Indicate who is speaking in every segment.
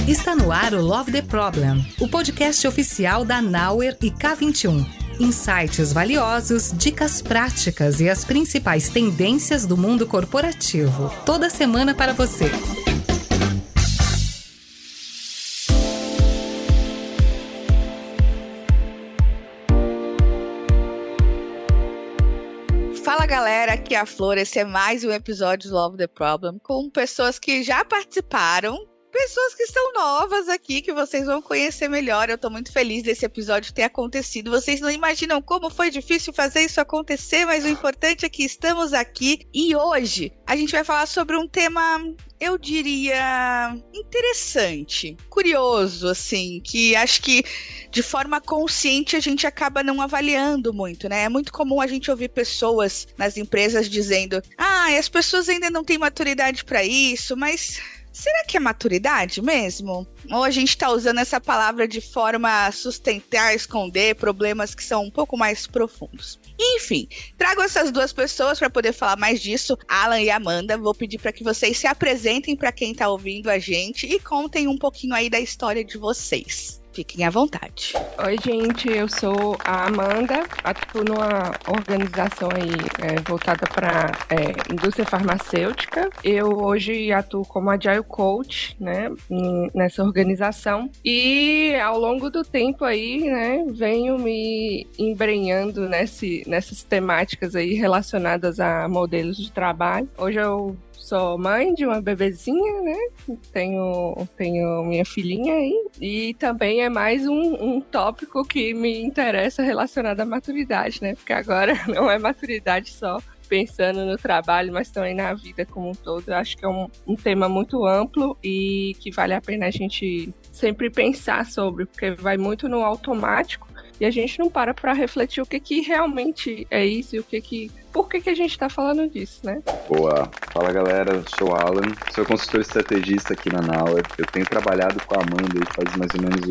Speaker 1: Está no ar o Love the Problem, o podcast oficial da Nauer e K21. Insights valiosos, dicas práticas e as principais tendências do mundo corporativo. Toda semana para você.
Speaker 2: Fala galera, aqui é a Flor, esse é mais um episódio do Love the Problem com pessoas que já participaram, pessoas que estão novas aqui, que vocês vão conhecer melhor. Eu tô muito feliz desse episódio ter acontecido. Vocês não imaginam como foi difícil fazer isso acontecer, mas o importante é que estamos aqui. E hoje a gente vai falar sobre um tema, eu diria, interessante, curioso, assim, que acho que de forma consciente a gente acaba não avaliando muito, né? É muito comum a gente ouvir pessoas nas empresas dizendo: as pessoas ainda não têm maturidade para isso, mas será que é maturidade mesmo? Ou a gente está usando essa palavra de forma a sustentar, esconder problemas que são um pouco mais profundos? Enfim, trago essas duas pessoas para poder falar mais disso, Alan e Amanda. Vou pedir para que vocês se apresentem para quem está ouvindo a gente e contem um pouquinho aí da história de vocês. Fiquem à vontade.
Speaker 3: Oi, gente, eu sou a Amanda, atuo numa organização aí voltada para indústria farmacêutica. Eu hoje atuo como Agile Coach, né, nessa organização. E ao longo do tempo aí, né, venho me embrenhando nessas temáticas aí relacionadas a modelos de trabalho. Hoje eu sou mãe de uma bebezinha, né? Tenho minha filhinha aí. E também é mais um tópico que me interessa relacionado à maturidade, né? Porque agora não é maturidade só pensando no trabalho, mas também na vida como um todo. Eu acho que é um tema muito amplo e que vale a pena a gente sempre pensar sobre, porque vai muito no automático e a gente não para refletir o que realmente é isso e por que a gente está falando disso, né?
Speaker 4: Boa! Fala galera, eu sou o Alan, sou consultor estrategista aqui na Nauer. Eu tenho trabalhado com a Amanda e faz mais ou menos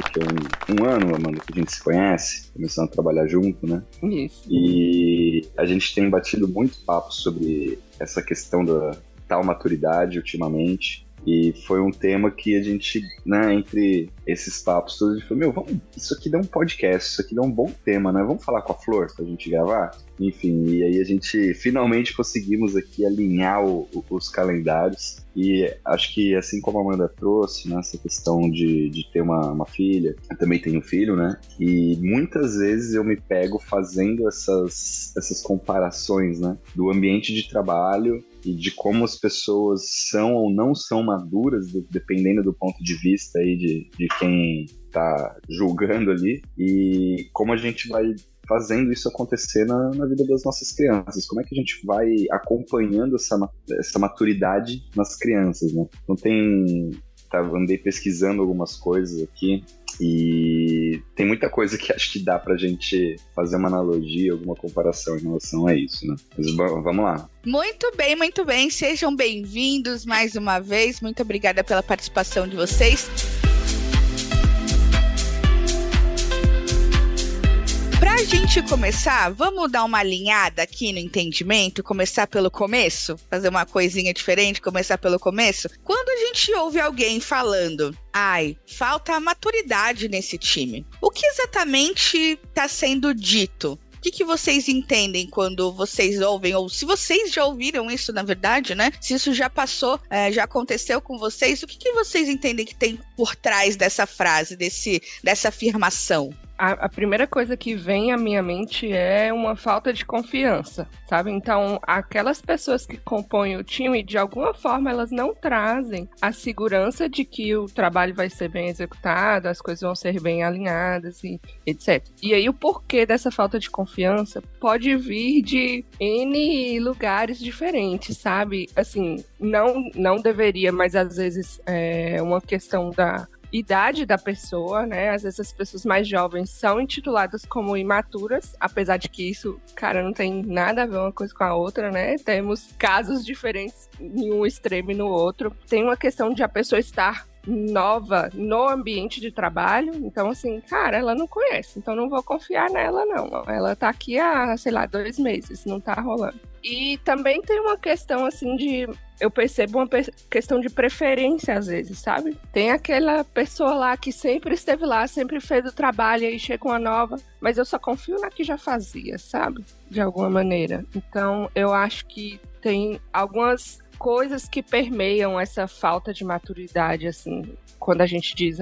Speaker 4: um ano, Amanda, que a gente se conhece, começando a trabalhar junto, né?
Speaker 3: Isso.
Speaker 4: E a gente tem batido muito papo sobre essa questão da tal maturidade ultimamente. E foi um tema que a gente, né, entre esses papos todos, a gente falou, isso aqui dá um podcast, isso aqui dá um bom tema, né? Vamos falar com a Flor pra gente gravar? Enfim, e aí a gente finalmente conseguimos aqui alinhar os calendários. E acho que assim como a Amanda trouxe, né, essa questão de ter uma filha, eu também tenho um filho, né? E muitas vezes eu me pego fazendo essas comparações, né, do ambiente de trabalho e de como as pessoas são ou não são maduras, dependendo do ponto de vista aí de quem tá julgando ali, e como a gente vai fazendo isso acontecer na vida das nossas crianças. Como é que a gente vai acompanhando essa maturidade nas crianças, né? Então andei pesquisando algumas coisas aqui e tem muita coisa que acho que dá pra gente fazer uma analogia, alguma comparação em relação a isso, né? Mas vamos lá.
Speaker 2: Muito bem. Sejam bem-vindos mais uma vez. Muito obrigada pela participação de vocês. Pra gente começar, vamos dar uma alinhada aqui no entendimento, começar pelo começo? Fazer uma coisinha diferente, começar pelo começo? Quando a gente ouve alguém falando, falta maturidade nesse time, o que exatamente está sendo dito? O que vocês entendem quando vocês ouvem, ou se vocês já ouviram isso, na verdade, né? Se isso já passou, já aconteceu com vocês, o que vocês entendem que tem por trás dessa frase, dessa afirmação?
Speaker 3: A primeira coisa que vem à minha mente é uma falta de confiança, sabe? Então, aquelas pessoas que compõem o time, de alguma forma, elas não trazem a segurança de que o trabalho vai ser bem executado, as coisas vão ser bem alinhadas e etc. E aí, o porquê dessa falta de confiança pode vir de N lugares diferentes, sabe? Assim, não deveria, mas às vezes é uma questão da idade da pessoa, né? Às vezes as pessoas mais jovens são intituladas como imaturas, apesar de que isso, cara, não tem nada a ver uma coisa com a outra, né? Temos casos diferentes em um extremo e no outro. Tem uma questão de a pessoa estar nova no ambiente de trabalho, então assim, cara, ela não conhece, então não vou confiar nela não, ela tá aqui há, sei lá, 2 meses, não tá rolando. E também tem uma questão assim eu percebo uma questão de preferência às vezes, sabe? Tem aquela pessoa lá que sempre esteve lá, sempre fez o trabalho e aí chega uma nova, mas eu só confio na que já fazia, sabe? De alguma maneira. Então eu acho que tem algumas coisas que permeiam essa falta de maturidade, assim, quando a gente diz,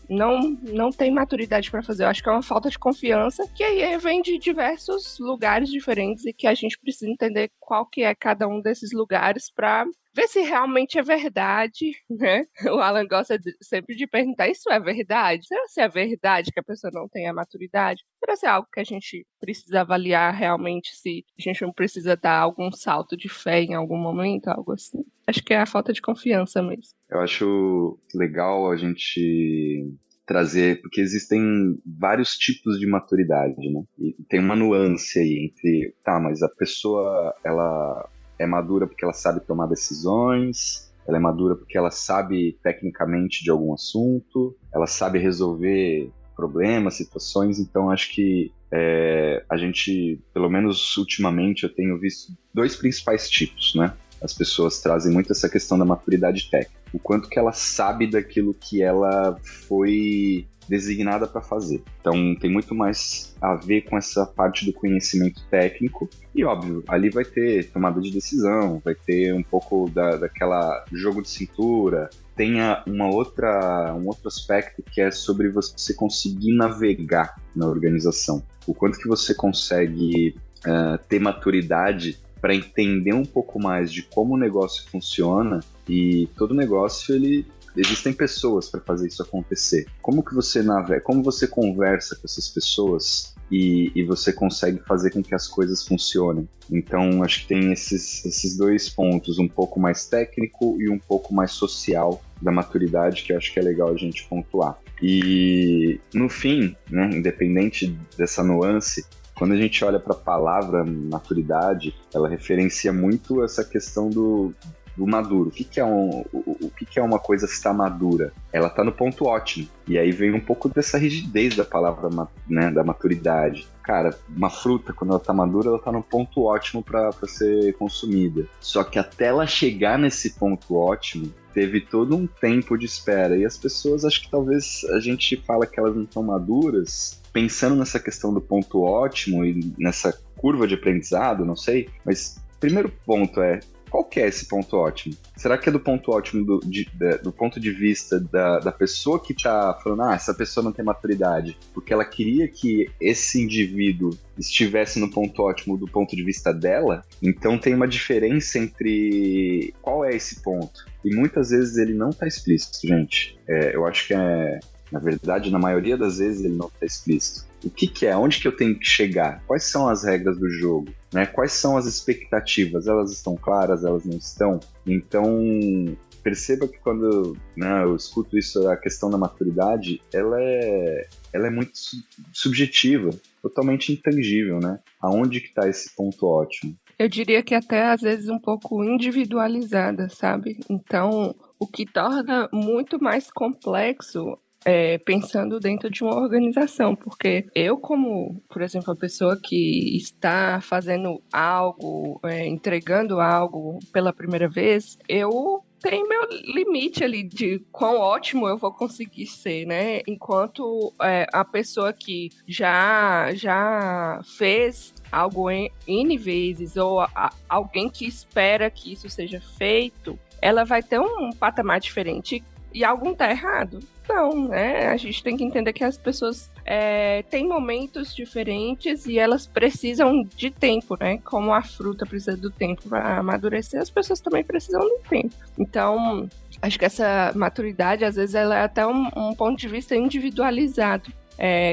Speaker 3: não tem maturidade para fazer. Eu acho que é uma falta de confiança, que aí vem de diversos lugares diferentes e que a gente precisa entender qual que é cada um desses lugares para ver se realmente é verdade, né? O Alan gosta sempre de perguntar, isso é verdade? Será que é verdade que a pessoa não tem a maturidade? Será que é algo que a gente precisa avaliar realmente, se a gente não precisa dar algum salto de fé em algum momento, algo assim? Acho que é a falta de confiança mesmo.
Speaker 4: Eu acho legal a gente trazer, porque existem vários tipos de maturidade, né? E tem uma nuance aí entre, mas a pessoa, ela é madura porque ela sabe tomar decisões, ela é madura porque ela sabe tecnicamente de algum assunto, ela sabe resolver problemas, situações, então acho que a gente, pelo menos ultimamente, eu tenho visto 2 principais tipos, né? As pessoas trazem muito essa questão da maturidade técnica, o quanto que ela sabe daquilo que ela foi designada para fazer. Então tem muito mais a ver com essa parte do conhecimento técnico e, óbvio, ali vai ter tomada de decisão, vai ter um pouco daquela jogo de cintura, tem um outro aspecto que é sobre você conseguir navegar na organização, o quanto que você consegue ter maturidade para entender um pouco mais de como o negócio funciona, e todo negócio, existem pessoas para fazer isso acontecer. Como que você navega, como você conversa com essas pessoas e você consegue fazer com que as coisas funcionem. Então, acho que tem esses 2 pontos, um pouco mais técnico e um pouco mais social da maturidade, que eu acho que é legal a gente pontuar. E, no fim, né, independente dessa nuance, quando a gente olha para a palavra maturidade, ela referencia muito essa questão do maduro. O que é uma coisa estar madura? Ela está no ponto ótimo. E aí vem um pouco dessa rigidez da palavra, né, da maturidade. Cara, uma fruta, quando ela está madura, ela está no ponto ótimo para ser consumida. Só que até ela chegar nesse ponto ótimo, teve todo um tempo de espera. E as pessoas, acho que talvez a gente fala que elas não estão maduras, pensando nessa questão do ponto ótimo e nessa curva de aprendizado, não sei. Mas primeiro ponto qual que é esse ponto ótimo? Será que é do ponto ótimo do ponto de vista da pessoa que está falando, essa pessoa não tem maturidade, porque ela queria que esse indivíduo estivesse no ponto ótimo do ponto de vista dela? Então tem uma diferença entre qual é esse ponto. E muitas vezes ele não está explícito, gente. Eu acho que na verdade, na maioria das vezes ele não está explícito. O que é? Onde que eu tenho que chegar? Quais são as regras do jogo? Né? Quais são as expectativas? Elas estão claras? Elas não estão? Então, perceba que quando eu escuto isso, a questão da maturidade, ela é muito subjetiva, totalmente intangível, né? Aonde que está esse ponto ótimo?
Speaker 3: Eu diria que até às vezes um pouco individualizada, sabe? Então, o que torna muito mais complexo pensando dentro de uma organização, porque eu, como, por exemplo, a pessoa que está fazendo algo, entregando algo pela primeira vez, eu tenho meu limite ali de quão ótimo eu vou conseguir ser, né? Enquanto a pessoa que já fez algo N vezes, ou alguém que espera que isso seja feito, ela vai ter um patamar diferente. E algo tá errado? Não, né? A gente tem que entender que as pessoas têm momentos diferentes e elas precisam de tempo, né? Como a fruta precisa do tempo para amadurecer, as pessoas também precisam do tempo. Então, acho que essa maturidade, às vezes, ela é até um ponto de vista individualizado.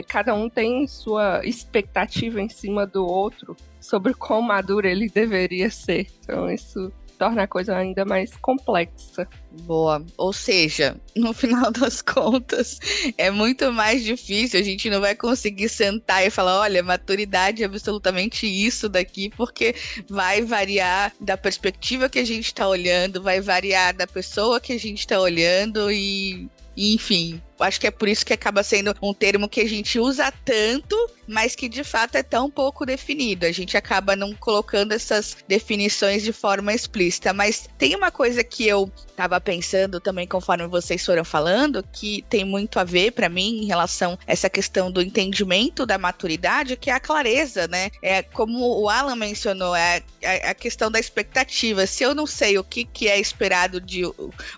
Speaker 3: Cada um tem sua expectativa em cima do outro sobre quão maduro ele deveria ser. Então, isso torna a coisa ainda mais complexa.
Speaker 2: Boa. Ou seja, no final das contas, é muito mais difícil. A gente não vai conseguir sentar e falar, olha, maturidade é absolutamente isso daqui, porque vai variar da perspectiva que a gente está olhando, vai variar da pessoa que a gente está olhando e enfim, acho que é por isso que acaba sendo um termo que a gente usa tanto, mas que de fato é tão pouco definido. A gente acaba não colocando essas definições de forma explícita. Mas tem uma coisa que eu estava pensando também, conforme vocês foram falando, que tem muito a ver para mim em relação a essa questão do entendimento da maturidade, que é a clareza, né? É como o Alan mencionou, é a questão da expectativa. Se eu não sei o que é esperado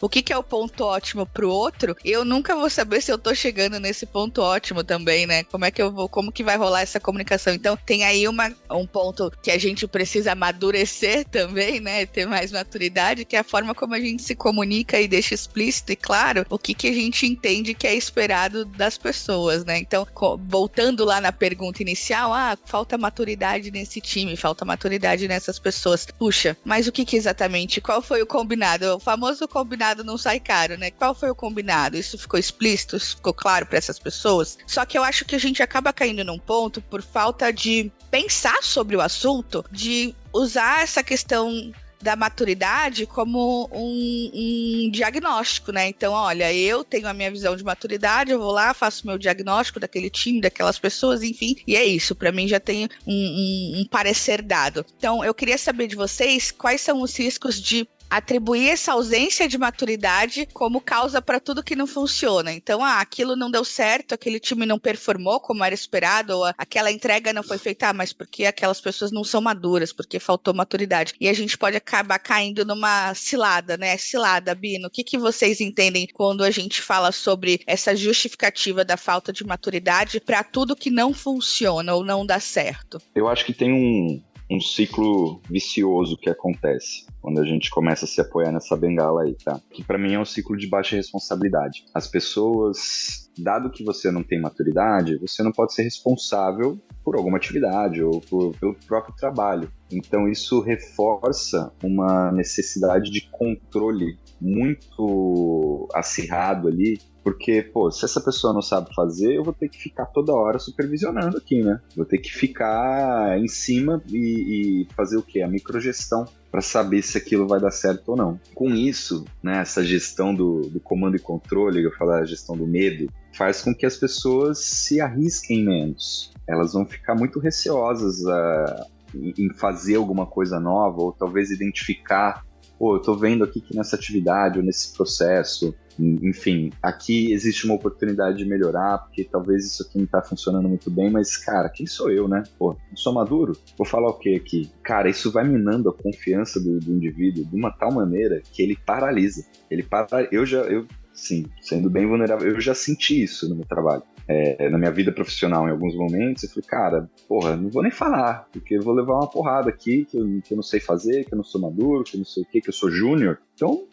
Speaker 2: o que é o ponto ótimo para o outro, eu nunca vou saber se eu tô chegando nesse ponto ótimo também, né? Como que vai rolar essa comunicação? Então, tem aí um ponto que a gente precisa amadurecer também, né? Ter mais maturidade, que é a forma como a gente se comunica e deixa explícito e claro o que a gente entende que é esperado das pessoas, né? Então, voltando lá na pergunta inicial, falta maturidade nesse time, falta maturidade nessas pessoas. Puxa, mas o que exatamente? Qual foi o combinado? O famoso combinado não sai caro, né? Qual foi o combinado? Isso ficou explícito? Isso ficou claro para essas pessoas? Só que eu acho que a gente acaba caindo num ponto por falta de pensar sobre o assunto, de usar essa questão da maturidade como um diagnóstico, né? Então, olha, eu tenho a minha visão de maturidade, eu vou lá, faço meu diagnóstico daquele time, daquelas pessoas, enfim, e é isso, para mim já tem um parecer dado. Então, eu queria saber de vocês quais são os riscos de atribuir essa ausência de maturidade como causa para tudo que não funciona. Então, aquilo não deu certo, aquele time não performou como era esperado, ou aquela entrega não foi feita, mas porque aquelas pessoas não são maduras, porque faltou maturidade. E a gente pode acabar caindo numa cilada, né? Cilada, Bino, o que vocês entendem quando a gente fala sobre essa justificativa da falta de maturidade para tudo que não funciona ou não dá certo?
Speaker 4: Eu acho que tem um ciclo vicioso que acontece quando a gente começa a se apoiar nessa bengala aí, tá? Que pra mim é um ciclo de baixa responsabilidade. As pessoas, dado que você não tem maturidade, você não pode ser responsável por alguma atividade ou pelo próprio trabalho. Então isso reforça uma necessidade de controle muito acirrado ali, porque, se essa pessoa não sabe fazer, eu vou ter que ficar toda hora supervisionando aqui, né? Vou ter que ficar em cima e fazer o quê? A microgestão para saber se aquilo vai dar certo ou não. Com isso, né, essa gestão do comando e controle, eu falo a gestão do medo, faz com que as pessoas se arrisquem menos. Elas vão ficar muito receosas em fazer alguma coisa nova, ou talvez identificar, eu tô vendo aqui que nessa atividade ou nesse processo, enfim, aqui existe uma oportunidade de melhorar, porque talvez isso aqui não tá funcionando muito bem, mas, cara, quem sou eu, né? Eu sou maduro? Vou falar o quê aqui? Cara, isso vai minando a confiança do indivíduo de uma tal maneira que ele paralisa. Sim, sendo bem vulnerável, eu já senti isso no meu trabalho. Na minha vida profissional, em alguns momentos, eu falei, cara, não vou nem falar, porque eu vou levar uma porrada aqui que eu não sei fazer, que eu não sou maduro, que eu não sei o quê, que eu sou júnior. Então,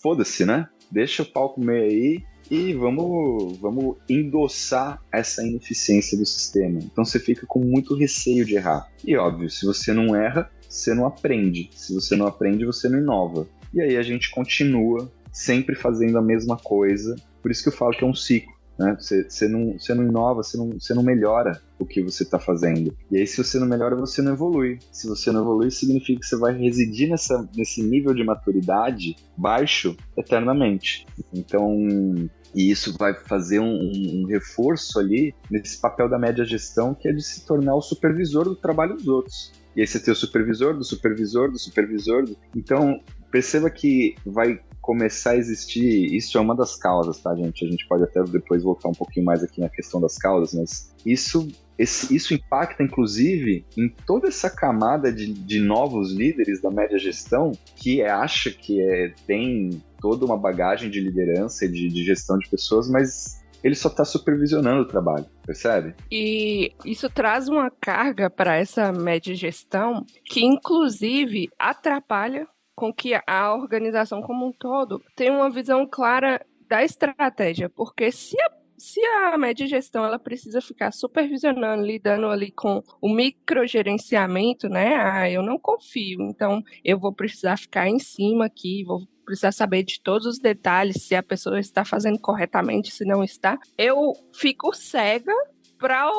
Speaker 4: foda-se, né? Deixa o pau comer aí e vamos endossar essa ineficiência do sistema. Então, você fica com muito receio de errar. E, óbvio, se você não erra, você não aprende. Se você não aprende, você não inova. E aí a gente continua sempre fazendo a mesma coisa. Por isso que eu falo que é um ciclo. Né? Você não inova, você não melhora o que você está fazendo. E aí, se você não melhora, você não evolui. Se você não evolui, significa que você vai residir nesse nível de maturidade baixo eternamente. Então, e isso vai fazer um reforço ali nesse papel da média gestão, que é de se tornar o supervisor do trabalho dos outros. E aí você tem o supervisor do supervisor do supervisor. Então, perceba que vai começar a existir, isso é uma das causas, tá, gente? A gente pode até depois voltar um pouquinho mais aqui na questão das causas, mas isso impacta, inclusive, em toda essa camada de novos líderes da média gestão que acha que tem toda uma bagagem de liderança e de gestão de pessoas, mas ele só está supervisionando o trabalho, percebe?
Speaker 3: E isso traz uma carga para essa média gestão que, inclusive, atrapalha com que a organização como um todo tenha uma visão clara da estratégia. Porque se se a média gestão ela precisa ficar supervisionando, lidando ali com o microgerenciamento, né? Eu não confio, então eu vou precisar ficar em cima aqui, vou precisar saber de todos os detalhes, se a pessoa está fazendo corretamente, se não está. Eu fico cega para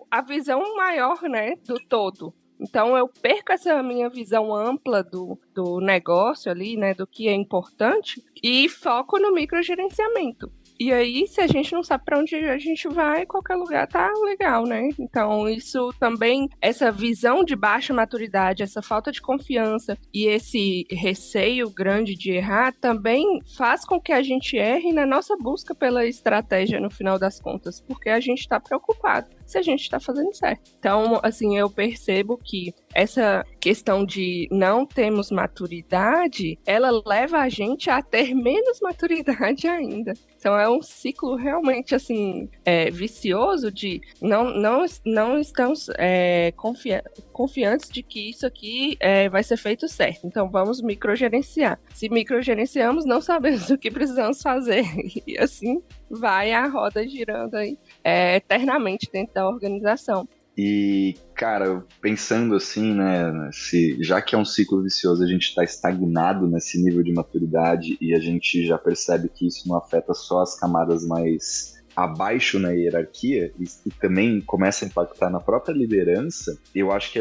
Speaker 3: a visão maior, né, do todo. Então, eu perco essa minha visão ampla do negócio ali, né, do que é importante, e foco no microgerenciamento. E aí, se a gente não sabe para onde a gente vai, qualquer lugar tá legal, né? Então, isso também, essa visão de baixa maturidade, essa falta de confiança e esse receio grande de errar também faz com que a gente erre na nossa busca pela estratégia no final das contas, porque a gente está preocupado se a gente está fazendo certo. Então, assim, eu percebo que essa questão de não termos maturidade, ela leva a gente a ter menos maturidade ainda. Então é um ciclo realmente assim vicioso de não estamos confiantes de que isso aqui vai ser feito certo. Então vamos microgerenciar. Se microgerenciamos, não sabemos o que precisamos fazer. E assim vai a roda girando aí eternamente dentro da organização.
Speaker 4: E, cara, pensando assim, né, já que é um ciclo vicioso, a gente está estagnado nesse nível de maturidade e a gente já percebe que isso não afeta só as camadas mais abaixo na hierarquia e também começa a impactar na própria liderança, eu acho que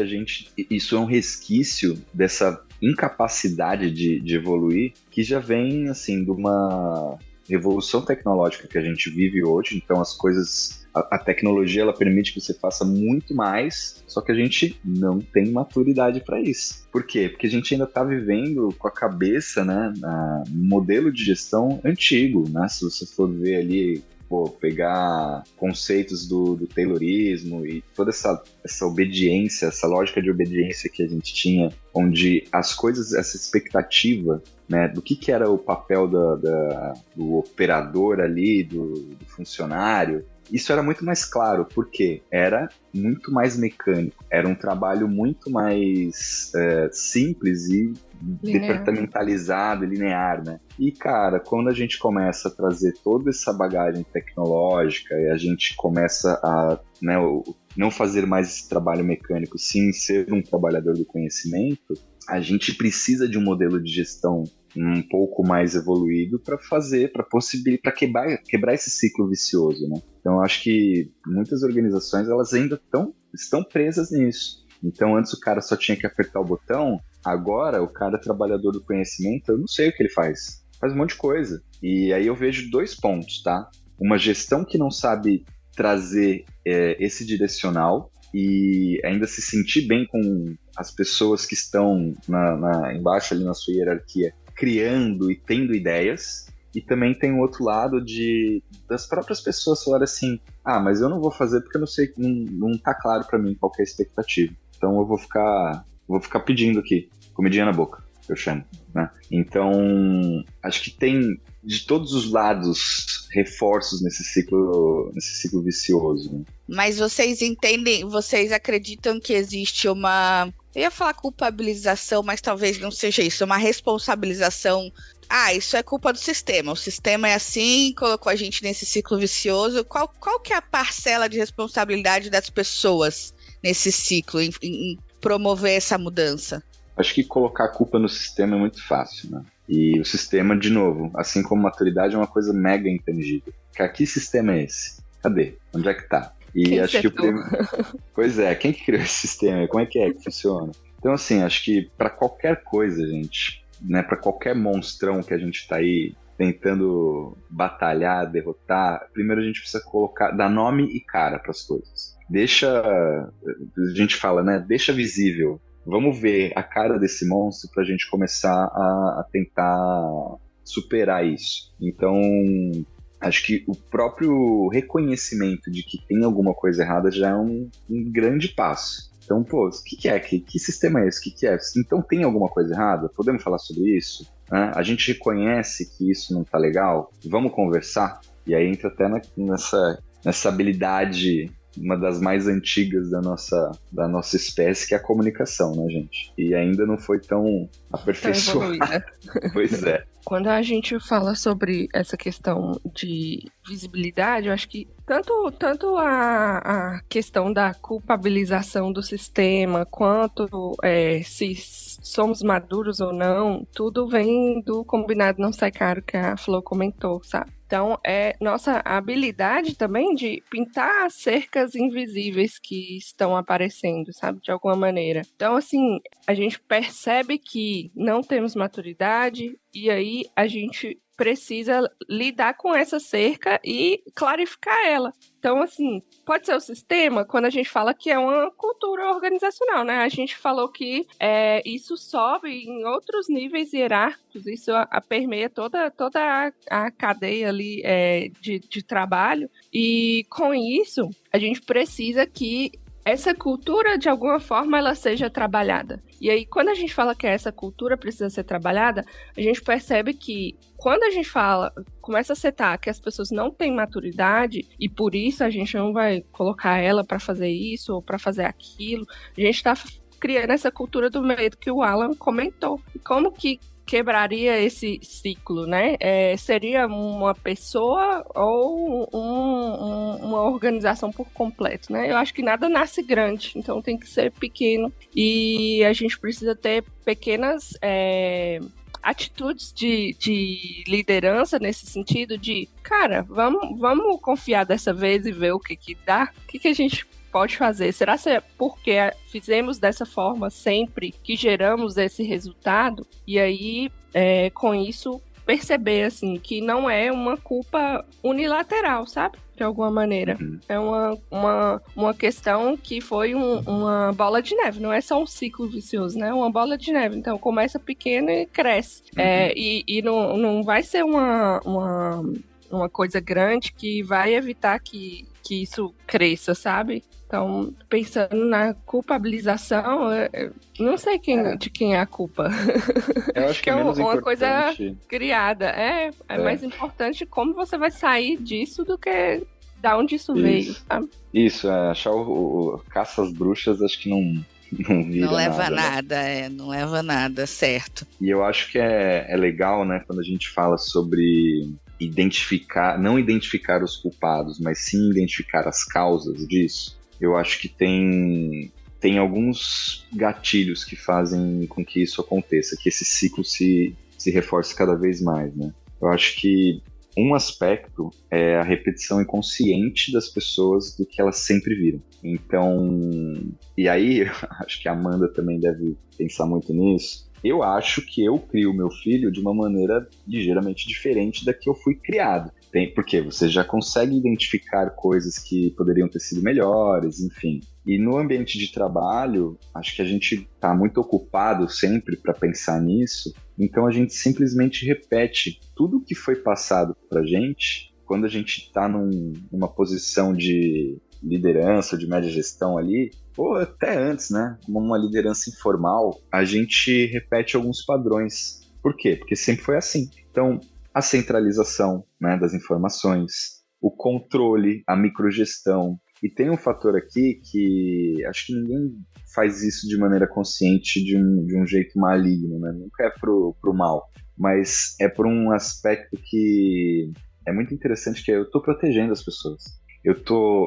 Speaker 4: isso é um resquício dessa incapacidade de evoluir que já vem, assim, de uma revolução tecnológica que a gente vive hoje. Então as coisas... A tecnologia, ela permite que você faça muito mais, só que a gente não tem maturidade para isso. Por quê? Porque a gente ainda está vivendo com a cabeça, né, no modelo de gestão antigo, né? Se você for ver ali, pegar conceitos do Taylorismo e toda essa obediência, essa lógica de obediência que a gente tinha, onde as coisas, essa expectativa, né, do que era o papel do operador ali, do funcionário, isso era muito mais claro, porque era muito mais mecânico, era um trabalho muito mais simples e departamentalizado, linear, né? E, cara, quando a gente começa a trazer toda essa bagagem tecnológica e a gente começa a não fazer mais esse trabalho mecânico, sim ser um trabalhador do conhecimento, a gente precisa de um modelo de gestão um pouco mais evoluído para quebrar esse ciclo vicioso, né? Então, eu acho que muitas organizações, elas ainda estão presas nisso. Então, antes o cara só tinha que apertar o botão, agora o cara trabalhador do conhecimento, eu não sei o que ele faz. Faz um monte de coisa. E aí eu vejo 2 pontos, tá? Uma gestão que não sabe trazer esse direcional e ainda se sentir bem com as pessoas que estão embaixo ali na sua hierarquia, criando e tendo ideias. E também tem o outro lado das próprias pessoas falarem assim, mas eu não vou fazer porque eu não sei, não tá claro para mim qual que é a expectativa. Então eu vou ficar pedindo aqui, comidinha na boca, eu chamo, né? Então, acho que tem de todos os lados reforços nesse ciclo vicioso, né?
Speaker 2: Mas vocês acreditam que existe uma... Eu ia falar culpabilização, mas talvez não seja isso, uma responsabilização. Isso é culpa do sistema. O sistema é assim, colocou a gente nesse ciclo vicioso. Qual que é a parcela de responsabilidade das pessoas nesse ciclo, em promover essa mudança?
Speaker 4: Acho que colocar a culpa no sistema é muito fácil, né? E o sistema, de novo, assim como maturidade, é uma coisa mega intangível. Que sistema é esse? Cadê? Onde é que tá? E
Speaker 3: quem
Speaker 4: acho que Pois é, quem que criou esse sistema? Como é que funciona? Então, assim, acho que para qualquer coisa, gente, né, para qualquer monstrão que a gente tá aí tentando batalhar, derrotar, primeiro a gente precisa dar nome e cara para as coisas. A gente fala, né, deixa visível. Vamos ver a cara desse monstro para a gente começar a tentar superar isso. Então, acho que o próprio reconhecimento de que tem alguma coisa errada já é um grande passo. Então, o que é? Que sistema é esse? O que é? Então, tem alguma coisa errada? Podemos falar sobre isso? A gente reconhece que isso não está legal? Vamos conversar? E aí entra até nessa habilidade uma das mais antigas da nossa espécie, que é a comunicação, né, gente? E ainda não foi tão aperfeiçoada. Pois é.
Speaker 3: Quando a gente fala sobre essa questão de visibilidade, eu acho que tanto a questão da culpabilização do sistema, quanto se somos maduros ou não, tudo vem do combinado não sai caro que a Flor comentou, sabe? Então, é nossa habilidade também de pintar as cercas invisíveis que estão aparecendo, sabe? De alguma maneira. Então, assim, a gente percebe que não temos maturidade e aí a gente precisa lidar com essa cerca e clarificar ela. Então, assim, pode ser o sistema, quando a gente fala que é uma cultura organizacional, né? A gente falou que isso sobe em outros níveis hierárquicos, isso permeia toda a cadeia ali de trabalho, e com isso, a gente precisa que essa cultura, de alguma forma, ela seja trabalhada. E aí, quando a gente fala que essa cultura precisa ser trabalhada, a gente percebe que quando a gente começa a setar que as pessoas não têm maturidade e por isso a gente não vai colocar ela para fazer isso ou para fazer aquilo, a gente está criando essa cultura do medo que o Alan comentou. E como que quebraria esse ciclo, né? Seria uma pessoa ou uma organização por completo, né? Eu acho que nada nasce grande, então tem que ser pequeno e a gente precisa ter pequenas atitudes de liderança nesse sentido de, cara, vamos confiar dessa vez e ver o que dá, o que a gente pode fazer. Será que é porque fizemos dessa forma sempre que geramos esse resultado? E aí, com isso, perceber, assim, que não é uma culpa unilateral, sabe? De alguma maneira. É uma questão que foi uma bola de neve. Não é só um ciclo vicioso, né? É uma bola de neve. Então, começa pequeno e cresce. E não vai ser uma coisa grande que vai evitar que isso cresça, sabe? Então, pensando na culpabilização, não sei de quem é a culpa.
Speaker 4: Eu acho que é
Speaker 3: uma coisa criada. É mais importante como você vai sair disso do que da onde isso veio, sabe?
Speaker 4: Isso, achar o caça às bruxas, acho que não vira
Speaker 2: não leva
Speaker 4: nada,
Speaker 2: né? Não leva nada, certo.
Speaker 4: E eu acho que é legal, né, quando a gente fala sobre não identificar os culpados, mas sim identificar as causas disso. Eu acho que tem alguns gatilhos que fazem com que isso aconteça, que esse ciclo se reforce cada vez mais, né? Eu acho que um aspecto é a repetição inconsciente das pessoas do que elas sempre viram. Então, e aí, acho que a Amanda também deve pensar muito nisso. Eu acho que eu crio meu filho de uma maneira ligeiramente diferente da que eu fui criado. Porque você já consegue identificar coisas que poderiam ter sido melhores, enfim. E no ambiente de trabalho, acho que a gente está muito ocupado sempre para pensar nisso, então a gente simplesmente repete tudo que foi passado para a gente. Quando a gente está numa posição de liderança, de média gestão ali, ou até antes, né, como uma liderança informal, a gente repete alguns padrões. Por quê? Porque sempre foi assim. Então, a centralização, né, das informações, o controle, a microgestão. E tem um fator aqui que acho que ninguém faz isso de maneira consciente, de um jeito maligno, né? Nunca é pro mal, mas é por um aspecto que é muito interessante, que eu estou protegendo as pessoas.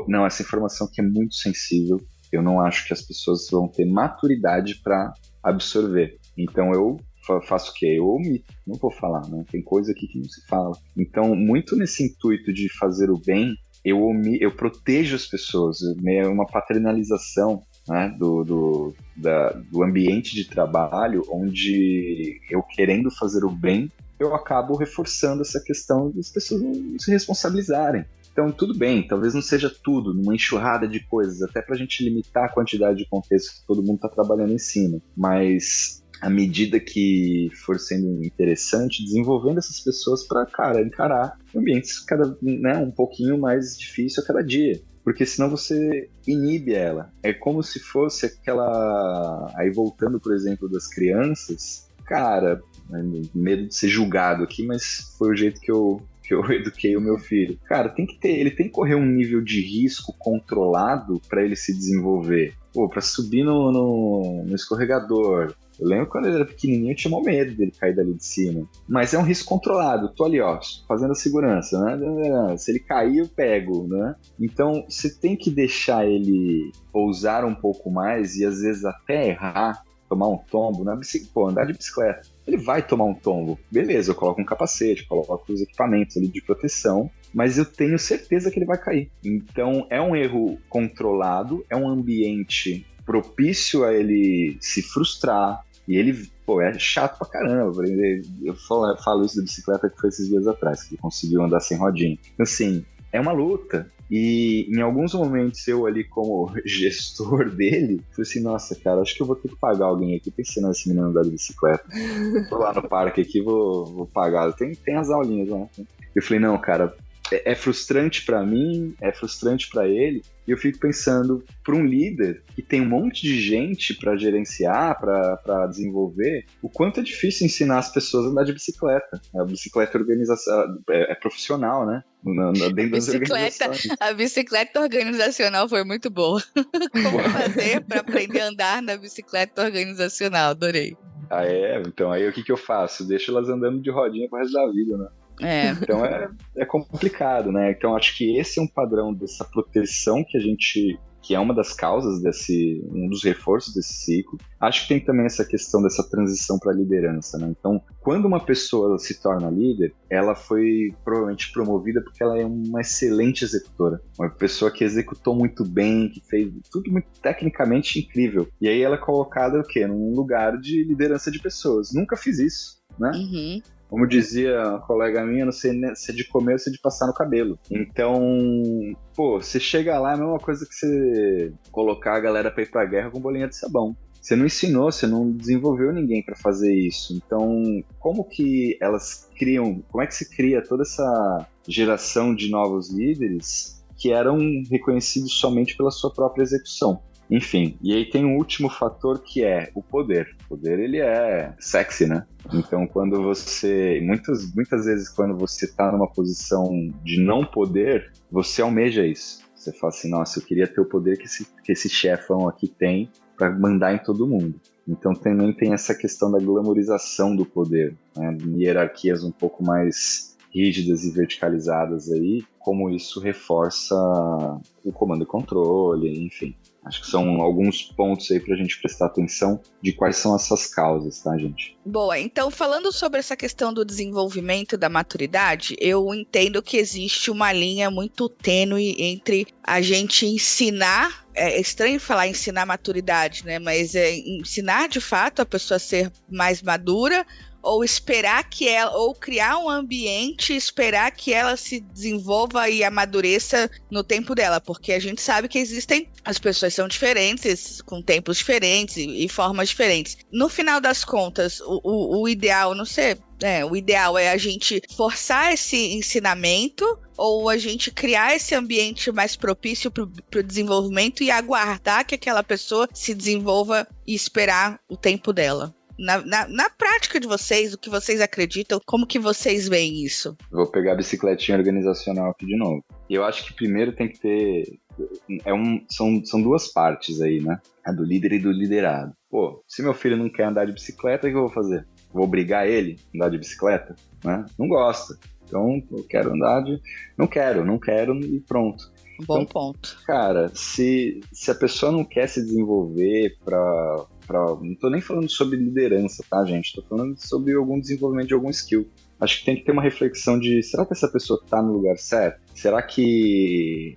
Speaker 4: Não, essa informação aqui é muito sensível, eu não acho que as pessoas vão ter maturidade para absorver. Então eu faço o quê? Eu omito, não vou falar, né? Tem coisa aqui que não se fala. Então, muito nesse intuito de fazer o bem, eu protejo as pessoas, é uma paternalização, né, do ambiente de trabalho, onde eu, querendo fazer o bem, eu acabo reforçando essa questão das pessoas não se responsabilizarem. Então, tudo bem, talvez não seja tudo, numa enxurrada de coisas, até para a gente limitar a quantidade de contexto que todo mundo está trabalhando em cima, mas à medida que for sendo interessante, desenvolvendo essas pessoas para, encarar ambientes um pouquinho mais difícil a cada dia. Porque senão você inibe ela. É como se fosse aquela... Aí voltando, por exemplo, das crianças, medo de ser julgado aqui, mas foi o jeito que eu que eu eduquei o meu filho. Cara, ele tem que correr um nível de risco controlado para ele se desenvolver. Pô, pra subir no escorregador. Eu lembro quando ele era pequenininho, eu tinha mó medo dele cair dali de cima. Mas é um risco controlado. Tô ali, ó, fazendo a segurança, né? Se ele cair, eu pego, né? Então, você tem que deixar ele ousar um pouco mais e às vezes até errar, tomar um tombo na bicicleta. Pô, andar de bicicleta. Ele vai tomar um tombo. Beleza, eu coloco um capacete, coloco os equipamentos ali de proteção, mas eu tenho certeza que ele vai cair. Então, é um erro controlado, é um ambiente propício a ele se frustrar, e ele, pô, é chato pra caramba. Eu falo isso da bicicleta que foi esses dias atrás, que ele conseguiu andar sem rodinha. Assim, é uma luta. E em alguns momentos eu ali como gestor dele, falei assim, nossa, cara, acho que eu vou ter que pagar alguém aqui pra ensinar esse menino a andar de bicicleta. Vou lá no parque aqui, vou pagar. Tem as aulinhas lá. Eu falei, não, cara, é frustrante pra mim, é frustrante pra ele. E eu fico pensando, para um líder que tem um monte de gente para gerenciar, para desenvolver, o quanto é difícil ensinar as pessoas a andar de bicicleta. A bicicleta é profissional, né? Dentro das organizações.
Speaker 2: A bicicleta organizacional foi muito boa. Como fazer para aprender a andar na bicicleta organizacional? Adorei.
Speaker 4: Ah, é? Então aí o que eu faço? Deixo elas andando de rodinha pro resto da vida, né? Então é complicado, né? Então acho que esse é um padrão dessa proteção que é uma das causas um dos reforços desse ciclo. Acho que tem também essa questão dessa transição para a liderança, né? Então, quando uma pessoa se torna líder, ela foi provavelmente promovida porque ela é uma excelente executora. Uma pessoa que executou muito bem, que fez tudo muito tecnicamente incrível. E aí ela é colocada o quê? Num lugar de liderança de pessoas. Nunca fiz isso, né?
Speaker 2: Uhum.
Speaker 4: Como dizia uma colega minha, não sei se é de comer ou se é de passar no cabelo. Então, pô, você chega lá, é a mesma coisa que você colocar a galera pra ir pra guerra com bolinha de sabão. Você não ensinou, você não desenvolveu ninguém para fazer isso. Então, como que como é que se cria toda essa geração de novos líderes que eram reconhecidos somente pela sua própria execução? Enfim, e aí tem um último fator que é o poder. O poder, ele é sexy, né? Então, quando você... Muitas vezes, quando você tá numa posição de não poder, você almeja isso. Você fala assim, nossa, eu queria ter o poder que esse chefão aqui tem para mandar em todo mundo. Então, também tem essa questão da glamorização do poder, né? Hierarquias um pouco mais rígidas e verticalizadas aí, como isso reforça o comando e controle, enfim. Acho que são alguns pontos aí pra gente prestar atenção de quais são essas causas, tá, gente?
Speaker 2: Boa, então falando sobre essa questão do desenvolvimento da maturidade, eu entendo que existe uma linha muito tênue entre a gente ensinar, é estranho falar ensinar maturidade, né? Mas ensinar de fato a pessoa a ser mais madura, ou esperar que ela, ou criar um ambiente, esperar que ela se desenvolva e amadureça no tempo dela, porque a gente sabe que as pessoas são diferentes, com tempos diferentes e formas diferentes. No final das contas, o ideal, não sei, o ideal é a gente forçar esse ensinamento ou a gente criar esse ambiente mais propício para o desenvolvimento e aguardar que aquela pessoa se desenvolva e esperar o tempo dela. Na prática de vocês, o que vocês acreditam, como que vocês veem isso?
Speaker 4: Vou pegar a bicicletinha organizacional aqui de novo. Eu acho que primeiro tem que ter... São duas partes aí, né? A do líder e do liderado. Pô, se meu filho não quer andar de bicicleta, o que eu vou fazer? Vou obrigar ele a andar de bicicleta? Né? Não gosta. Então, eu quero andar de... Não quero e pronto.
Speaker 2: Bom ponto.
Speaker 4: Cara, se a pessoa não quer se desenvolver não tô nem falando sobre liderança, tá, gente? Tô falando sobre algum desenvolvimento de algum skill. Acho que tem que ter uma reflexão de, será que essa pessoa tá no lugar certo? Será que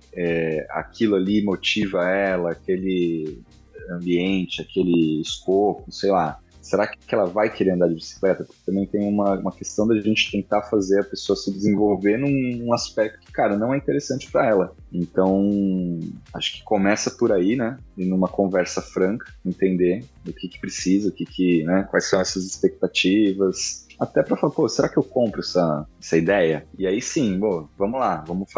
Speaker 4: aquilo ali motiva ela, aquele ambiente, aquele escopo, sei lá? Será que ela vai querer andar de bicicleta? Porque também tem uma questão da gente tentar fazer a pessoa se desenvolver num aspecto que, cara, não é interessante para ela. Então, acho que começa por aí, né? E numa conversa franca, entender o que precisa, né? Quais são essas expectativas. Até para falar, pô, será que eu compro essa ideia? E aí sim, vamos lá, vamos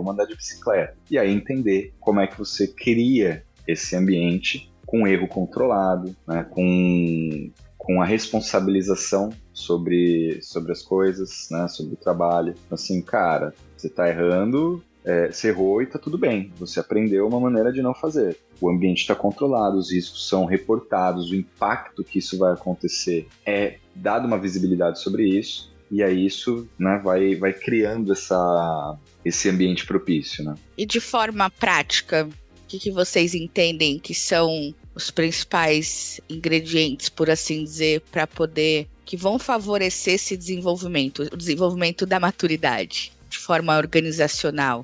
Speaker 4: andar de bicicleta. E aí entender como é que você cria esse ambiente com erro controlado, né, com com a responsabilização sobre as coisas, né, sobre o trabalho. Assim, cara, você tá errando, você errou e tá tudo bem. Você aprendeu uma maneira de não fazer. O ambiente está controlado, os riscos são reportados, o impacto que isso vai acontecer é dado uma visibilidade sobre isso, e aí isso, né, vai criando esse ambiente propício, né?
Speaker 2: E de forma prática, o que vocês entendem que são os principais ingredientes, por assim dizer, que vão favorecer esse desenvolvimento, o desenvolvimento da maturidade, de forma organizacional?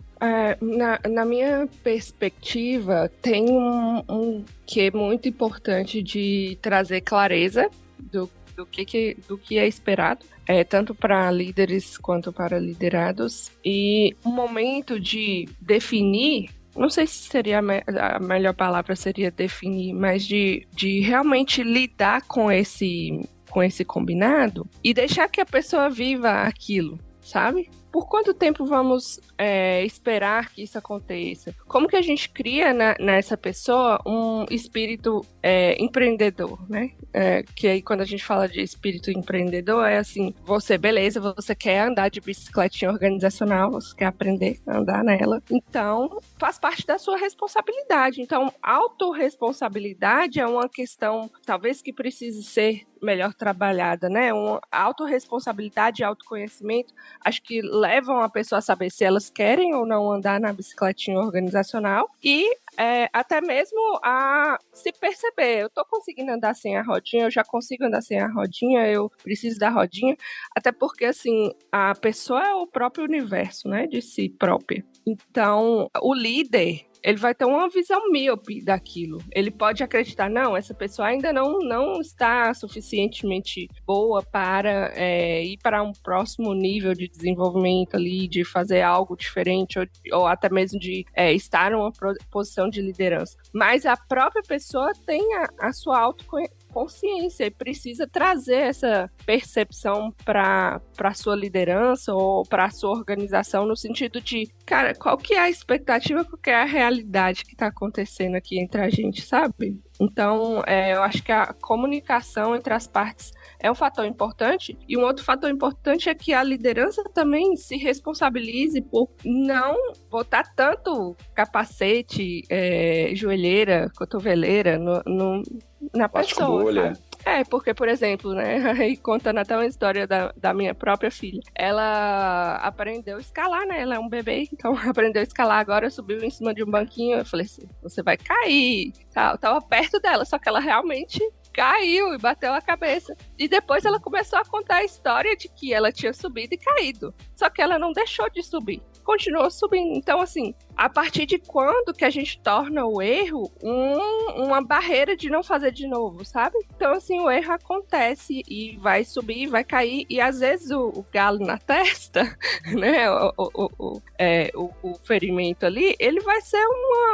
Speaker 3: Na minha perspectiva, tem um que é muito importante de trazer clareza do que é esperado, tanto para líderes quanto para liderados, e um momento de definir, não sei se seria a melhor palavra seria definir, mas de realmente lidar com esse combinado e deixar que a pessoa viva aquilo, sabe? Por quanto tempo vamos esperar que isso aconteça? Como que a gente cria nessa pessoa um espírito empreendedor, né? Que aí quando a gente fala de espírito empreendedor, é assim, você quer andar de bicicletinha organizacional, você quer aprender a andar nela, então faz parte da sua responsabilidade. Então, autorresponsabilidade é uma questão, talvez, que precise ser melhor trabalhada, né? Uma autorresponsabilidade e autoconhecimento, acho que levam a pessoa a saber se elas querem ou não andar na bicicletinha organizacional e até mesmo a se perceber, eu tô conseguindo andar sem a rodinha, eu já consigo andar sem a rodinha, eu preciso da rodinha, até porque, assim, a pessoa é o próprio universo, né, de si própria. Então, o líder, ele vai ter uma visão míope daquilo. Ele pode acreditar, não, essa pessoa ainda não está suficientemente boa para ir para um próximo nível de desenvolvimento ali, de fazer algo diferente, ou até mesmo de estar numa posição de liderança. Mas a própria pessoa tem a sua autoconsciência e precisa trazer essa percepção para a sua liderança ou para a sua organização, no sentido de, cara, qual que é a expectativa, qual que é a realidade que está acontecendo aqui entre a gente, sabe? Então, eu acho que a comunicação entre as partes é um fator importante, e um outro fator importante é que a liderança também se responsabilize por não botar tanto capacete, joelheira, cotoveleira na pessoa, sabe? Porque, por exemplo, né, aí contando até uma história da minha própria filha, ela aprendeu a escalar, né, ela é um bebê, então aprendeu a escalar agora, subiu em cima de um banquinho, eu falei assim, você vai cair, eu tava perto dela, só que ela realmente caiu e bateu a cabeça. E depois ela começou a contar a história de que ela tinha subido e caído, só que ela não deixou de subir, continuou subindo. Então, assim, a partir de quando que a gente torna o erro uma barreira de não fazer de novo, sabe? Então, assim, o erro acontece e vai subir, vai cair, e às vezes o galo na testa, né, o ferimento ali, ele vai ser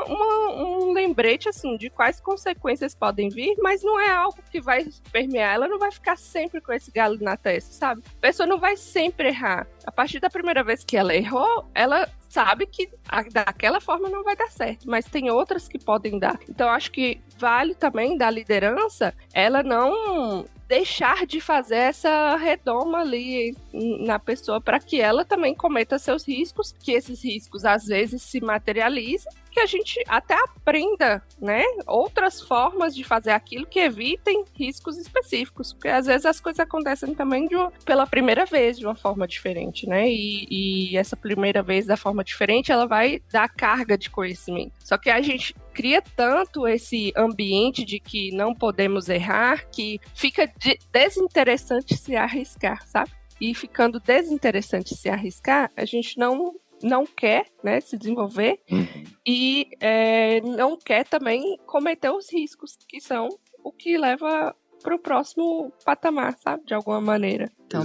Speaker 3: um lembrete, assim, de quais consequências podem vir, mas não é algo que vai permear, ela não vai ficar sempre com esse galo na testa, sabe? A pessoa não vai sempre errar. A partir da primeira vez que ela errou, ela sabe que daquela forma não vai dar certo, mas tem outras que podem dar. Então, acho que vale também da liderança ela não deixar de fazer essa redoma ali na pessoa para que ela também cometa seus riscos, que esses riscos às vezes se materializem, que a gente até aprenda, né, outras formas de fazer aquilo que evitem riscos específicos, porque às vezes as coisas acontecem também pela primeira vez de uma forma diferente, né, e essa primeira vez da forma diferente, ela vai dar carga de conhecimento. Só que a gente cria tanto esse ambiente de que não podemos errar, que fica desinteressante se arriscar, sabe? E ficando desinteressante se arriscar, a gente não quer, né, se desenvolver e não quer também cometer os riscos, que são o que leva para o próximo patamar, sabe? De alguma maneira.
Speaker 2: Então,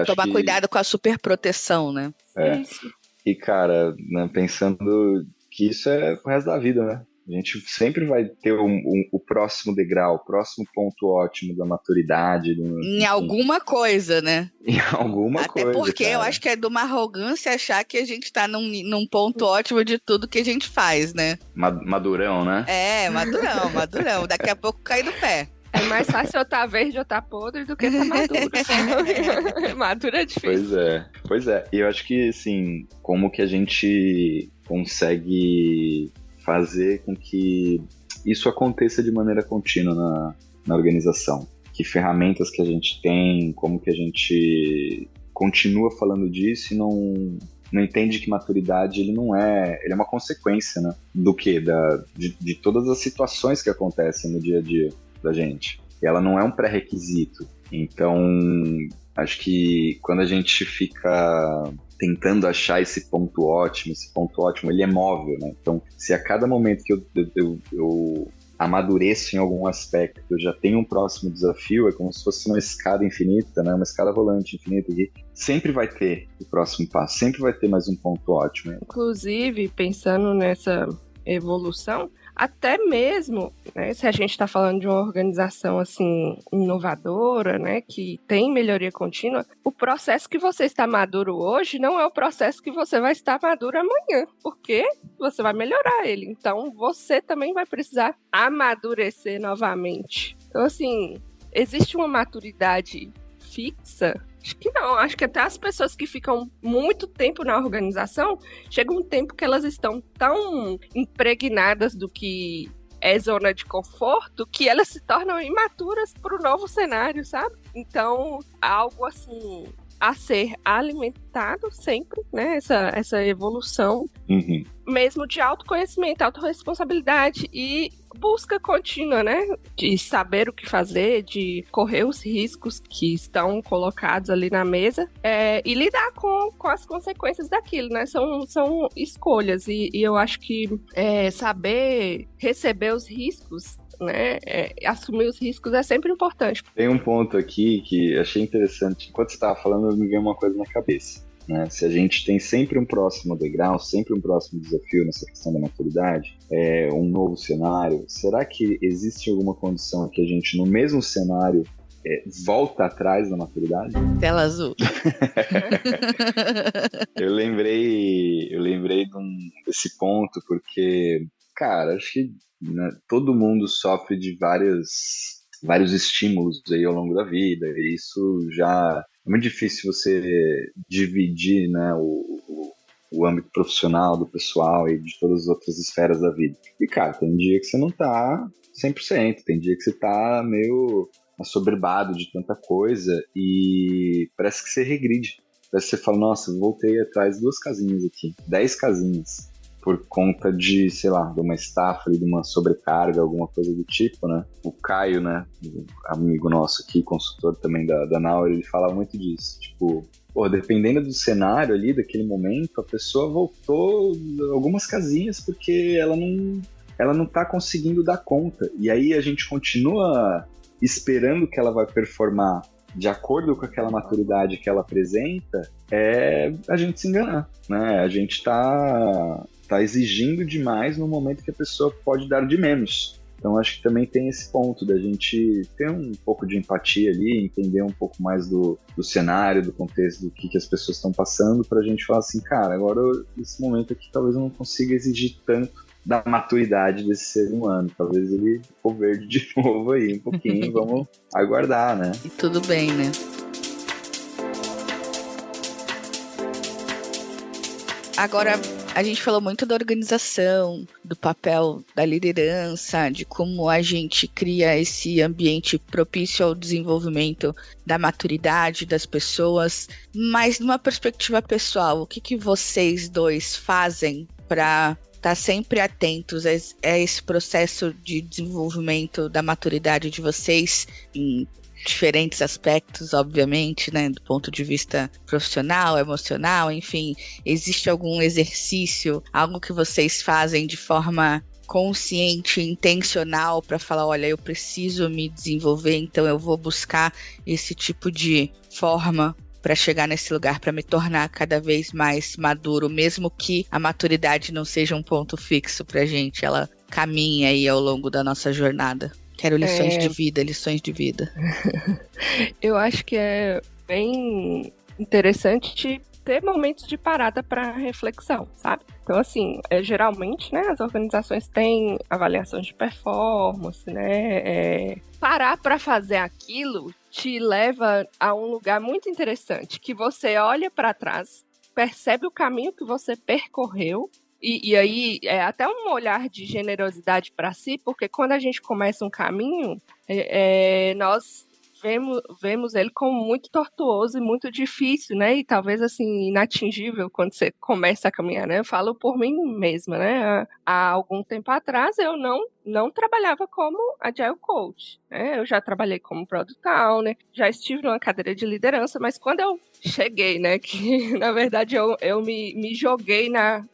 Speaker 2: tomar cuidado com a superproteção, né?
Speaker 3: Isso.
Speaker 4: E, cara, né, pensando que isso é o resto da vida, né? A gente sempre vai ter o próximo degrau, o próximo ponto ótimo da maturidade.
Speaker 2: Em alguma coisa, né?
Speaker 4: Em alguma coisa.
Speaker 2: Até porque eu acho que é de uma arrogância achar que a gente tá num ponto ótimo de tudo que a gente faz, né?
Speaker 4: Madurão, né?
Speaker 2: Madurão. Daqui a pouco cai do pé.
Speaker 3: É mais fácil eu estar verde ou estar podre do que estar maduro, sabe? Maduro é difícil.
Speaker 4: Pois é. E eu acho que, assim, como que a gente consegue fazer com que isso aconteça de maneira contínua na organização? Que ferramentas que a gente tem, como que a gente continua falando disso e não entende que maturidade ele é uma consequência, né? Do quê? De todas as situações que acontecem no dia a dia da gente. Ela não é um pré-requisito. Então, acho que quando a gente fica tentando achar esse ponto ótimo, ele é móvel, né? Então, se a cada momento que eu amadureço em algum aspecto, eu já tenho um próximo desafio, é como se fosse uma escada infinita, né? Uma escada rolante infinita aqui. Sempre vai ter o próximo passo, sempre vai ter mais um ponto ótimo.
Speaker 3: Inclusive, pensando nessa evolução, até mesmo, né, se a gente está falando de uma organização assim inovadora, né, que tem melhoria contínua, o processo que você está maduro hoje não é o processo que você vai estar maduro amanhã, porque você vai melhorar ele. Então, você também vai precisar amadurecer novamente. Então, assim, existe uma maturidade fixa? Acho que não, acho que até as pessoas que ficam muito tempo na organização, chega um tempo que elas estão tão impregnadas do que é zona de conforto, que elas se tornam imaturas para o novo cenário, sabe? Então, algo assim a ser alimentado sempre, né? Essa evolução, mesmo de autoconhecimento, autorresponsabilidade e busca contínua, né? De saber o que fazer, de correr os riscos que estão colocados ali na mesa e lidar com as consequências daquilo, né? São escolhas e eu acho que saber receber os riscos, né? Assumir os riscos é sempre importante.
Speaker 4: Tem um ponto aqui que achei interessante. Enquanto você estava falando, me veio uma coisa na cabeça. Né? Se a gente tem sempre um próximo degrau, sempre um próximo desafio nessa questão da maturidade, um novo cenário, será que existe alguma condição que a gente, no mesmo cenário, volta atrás da maturidade?
Speaker 2: Tela azul.
Speaker 4: Eu lembrei desse ponto porque, cara, acho que, né, todo mundo sofre de vários estímulos aí ao longo da vida, e isso já é muito difícil você dividir, né, o âmbito profissional do pessoal e de todas as outras esferas da vida. E, cara, tem dia que você não tá 100%, tem dia que você tá meio assoberbado de tanta coisa e parece que você regride. Parece que você fala, nossa, voltei atrás 2 casinhas aqui, 10 casinhas. Por conta de, sei lá, de uma estafa, de uma sobrecarga, alguma coisa do tipo, né? O Caio, né, amigo nosso aqui, consultor também da Nauer, ele fala muito disso. Tipo, dependendo do cenário ali, daquele momento, a pessoa voltou algumas casinhas porque ela não tá conseguindo dar conta. E aí a gente continua esperando que ela vai performar de acordo com aquela maturidade que ela apresenta, a gente se enganar, né? A gente tá exigindo demais no momento que a pessoa pode dar de menos. Então acho que também tem esse ponto da gente ter um pouco de empatia ali, entender um pouco mais do cenário, do contexto, do que as pessoas estão passando, pra gente falar assim, cara, agora esse momento aqui talvez eu não consiga exigir tanto da maturidade desse ser humano. Talvez ele ficou verde de novo aí um pouquinho, vamos aguardar, né?
Speaker 2: E tudo bem, né? Agora, a gente falou muito da organização, do papel da liderança, de como a gente cria esse ambiente propício ao desenvolvimento da maturidade das pessoas, mas numa perspectiva pessoal, o que vocês dois fazem para estar sempre atentos a esse processo de desenvolvimento da maturidade de vocês em diferentes aspectos, obviamente, né, do ponto de vista profissional, emocional, enfim, existe algum exercício, algo que vocês fazem de forma consciente, intencional para falar, olha, eu preciso me desenvolver, então eu vou buscar esse tipo de forma para chegar nesse lugar, para me tornar cada vez mais maduro, mesmo que a maturidade não seja um ponto fixo pra gente, ela caminha aí ao longo da nossa jornada. Quero lições de vida.
Speaker 3: Eu acho que é bem interessante ter momentos de parada para reflexão, sabe? Então, assim, geralmente, né, as organizações têm avaliações de performance, né? Parar para fazer aquilo te leva a um lugar muito interessante, que você olha para trás, percebe o caminho que você percorreu, e aí é até um olhar de generosidade para si, porque quando a gente começa um caminho, nós vemos ele como muito tortuoso e muito difícil, né? E talvez, assim, inatingível quando você começa a caminhar, né? Eu falo por mim mesma, né? Há algum tempo atrás eu não trabalhava como Agile Coach, né? Eu já trabalhei como Product Owner, já estive numa cadeira de liderança, mas quando eu cheguei, né? Que, na verdade, eu me joguei na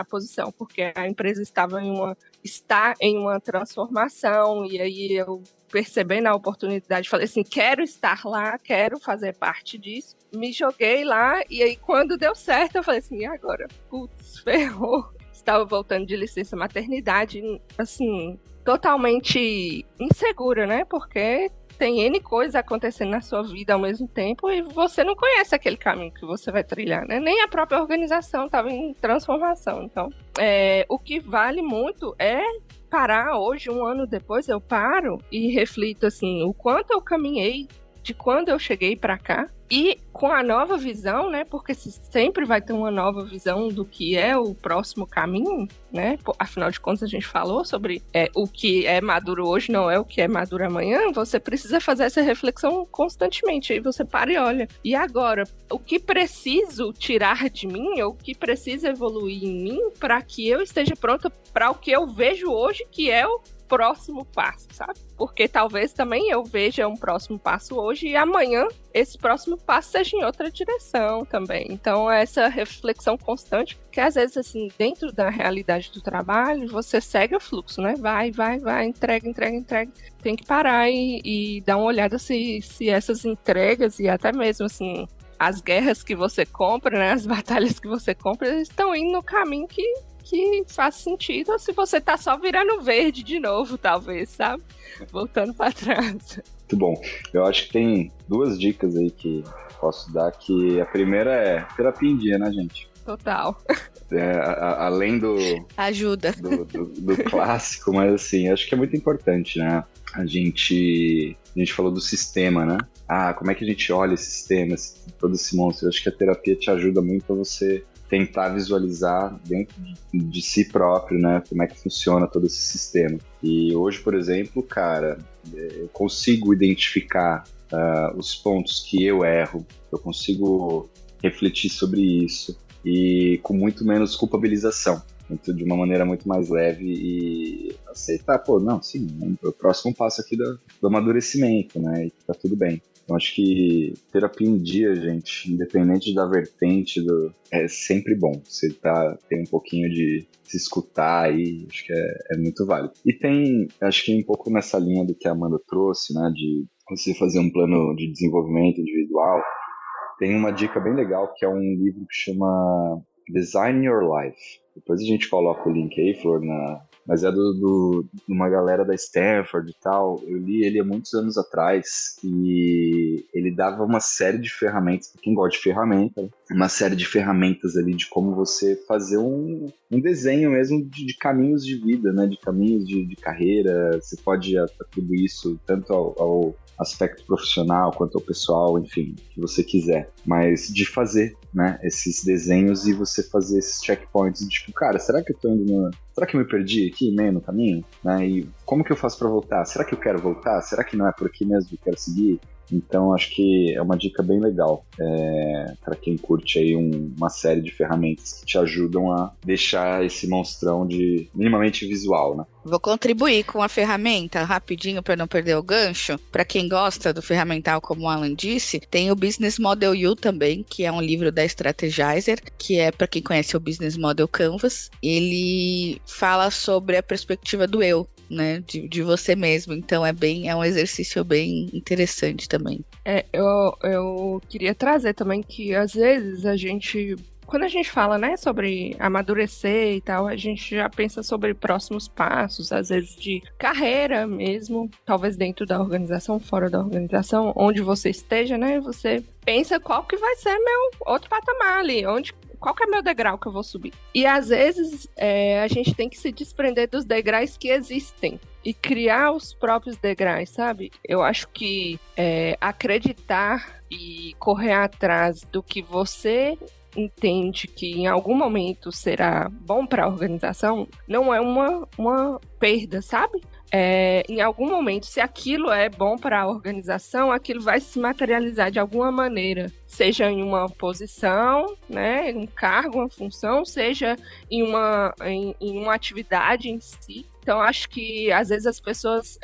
Speaker 3: posição, porque a empresa está em uma transformação, e aí eu percebendo a oportunidade, falei assim, quero estar lá, quero fazer parte disso, me joguei lá, e aí quando deu certo, eu falei assim, e agora? Putz, ferrou. Estava voltando de licença maternidade, assim, totalmente insegura, né, porque tem N coisas acontecendo na sua vida ao mesmo tempo e você não conhece aquele caminho que você vai trilhar, né? Nem a própria organização estava em transformação. Então, o que vale muito é parar hoje, um ano depois, eu paro e reflito assim, o quanto eu caminhei de quando eu cheguei para cá e com a nova visão, né? Porque sempre vai ter uma nova visão do que é o próximo caminho, né? Afinal de contas, a gente falou sobre o que é maduro hoje não é o que é maduro amanhã. Você precisa fazer essa reflexão constantemente. Aí você para e olha. E agora, o que preciso tirar de mim, ou o que precisa evoluir em mim para que eu esteja pronta para o que eu vejo hoje, que é o próximo passo, sabe? Porque talvez também eu veja um próximo passo hoje e amanhã esse próximo passo seja em outra direção também. Então, essa reflexão constante, que às vezes, assim, dentro da realidade do trabalho, você segue o fluxo, né? Vai, entrega. Tem que parar e dar uma olhada se essas entregas e até mesmo, assim, as guerras que você compra, né? As batalhas que você compra, estão indo no caminho que faz sentido, ou se você tá só virando verde de novo, talvez, sabe? Voltando para trás.
Speaker 4: Muito bom. Eu acho que tem 2 dicas aí que posso dar, que a primeira é terapia em dia, né, gente?
Speaker 3: Total.
Speaker 2: Além do
Speaker 4: clássico, mas assim, acho que é muito importante, né? A gente falou do sistema, né? Como é que a gente olha esse sistema, todo esse monstro? Eu acho que a terapia te ajuda muito a você tentar visualizar dentro de si próprio, né, como é que funciona todo esse sistema. E hoje, por exemplo, cara, eu consigo identificar os pontos que eu erro, eu consigo refletir sobre isso e com muito menos culpabilização, de uma maneira muito mais leve e aceitar, o próximo passo aqui do amadurecimento, né, e tá tudo bem. Eu acho que terapia em dia, gente, independente da vertente, é sempre bom. Você tem um pouquinho de se escutar aí, acho que é muito válido. E acho que um pouco nessa linha do que a Amanda trouxe, né, de você fazer um plano de desenvolvimento individual, tem uma dica bem legal, que é um livro que chama Design Your Life. Depois a gente coloca o link aí, Flor, mas é de uma galera da Stanford e tal. Eu li ele há muitos anos atrás e ele dava uma série de ferramentas, para quem gosta de ferramenta, uma série de ferramentas ali de como você fazer um desenho mesmo de caminhos de vida, né? De caminhos de carreira. Você pode atribuir isso tanto ao aspecto profissional quanto ao pessoal, enfim, que você quiser, mas de fazer, né, esses desenhos e você fazer esses checkpoints de tipo, cara, será que eu me perdi aqui meio no caminho, né, e como que eu faço para voltar? Será que eu quero voltar? Será que não é por aqui mesmo que eu quero seguir? Então, acho que é uma dica bem legal para quem curte aí uma série de ferramentas que te ajudam a deixar esse monstrão de minimamente visual, né?
Speaker 2: Vou contribuir com a ferramenta rapidinho para não perder o gancho. Para quem gosta do ferramental, como o Alan disse, tem o Business Model U também, que é um livro da Strategizer, que é para quem conhece o Business Model Canvas. Ele fala sobre a perspectiva do eu, né, de você mesmo. Então é um exercício bem interessante também.
Speaker 3: Eu queria trazer também que às vezes a gente, quando a gente fala, né, sobre amadurecer e tal, a gente já pensa sobre próximos passos, às vezes de carreira mesmo, talvez dentro da organização, fora da organização, onde você esteja, né, você pensa qual que vai ser meu outro patamar ali, qual que é meu degrau que eu vou subir. E às vezes a gente tem que se desprender dos degraus que existem e criar os próprios degraus, sabe? Eu acho que acreditar e correr atrás do que você entende que em algum momento será bom para a organização não é uma perda, sabe? Em algum momento, se aquilo é bom para a organização, aquilo vai se materializar de alguma maneira, seja em uma posição, né, um cargo, uma função, seja em uma atividade em si. Então, acho que às vezes as pessoas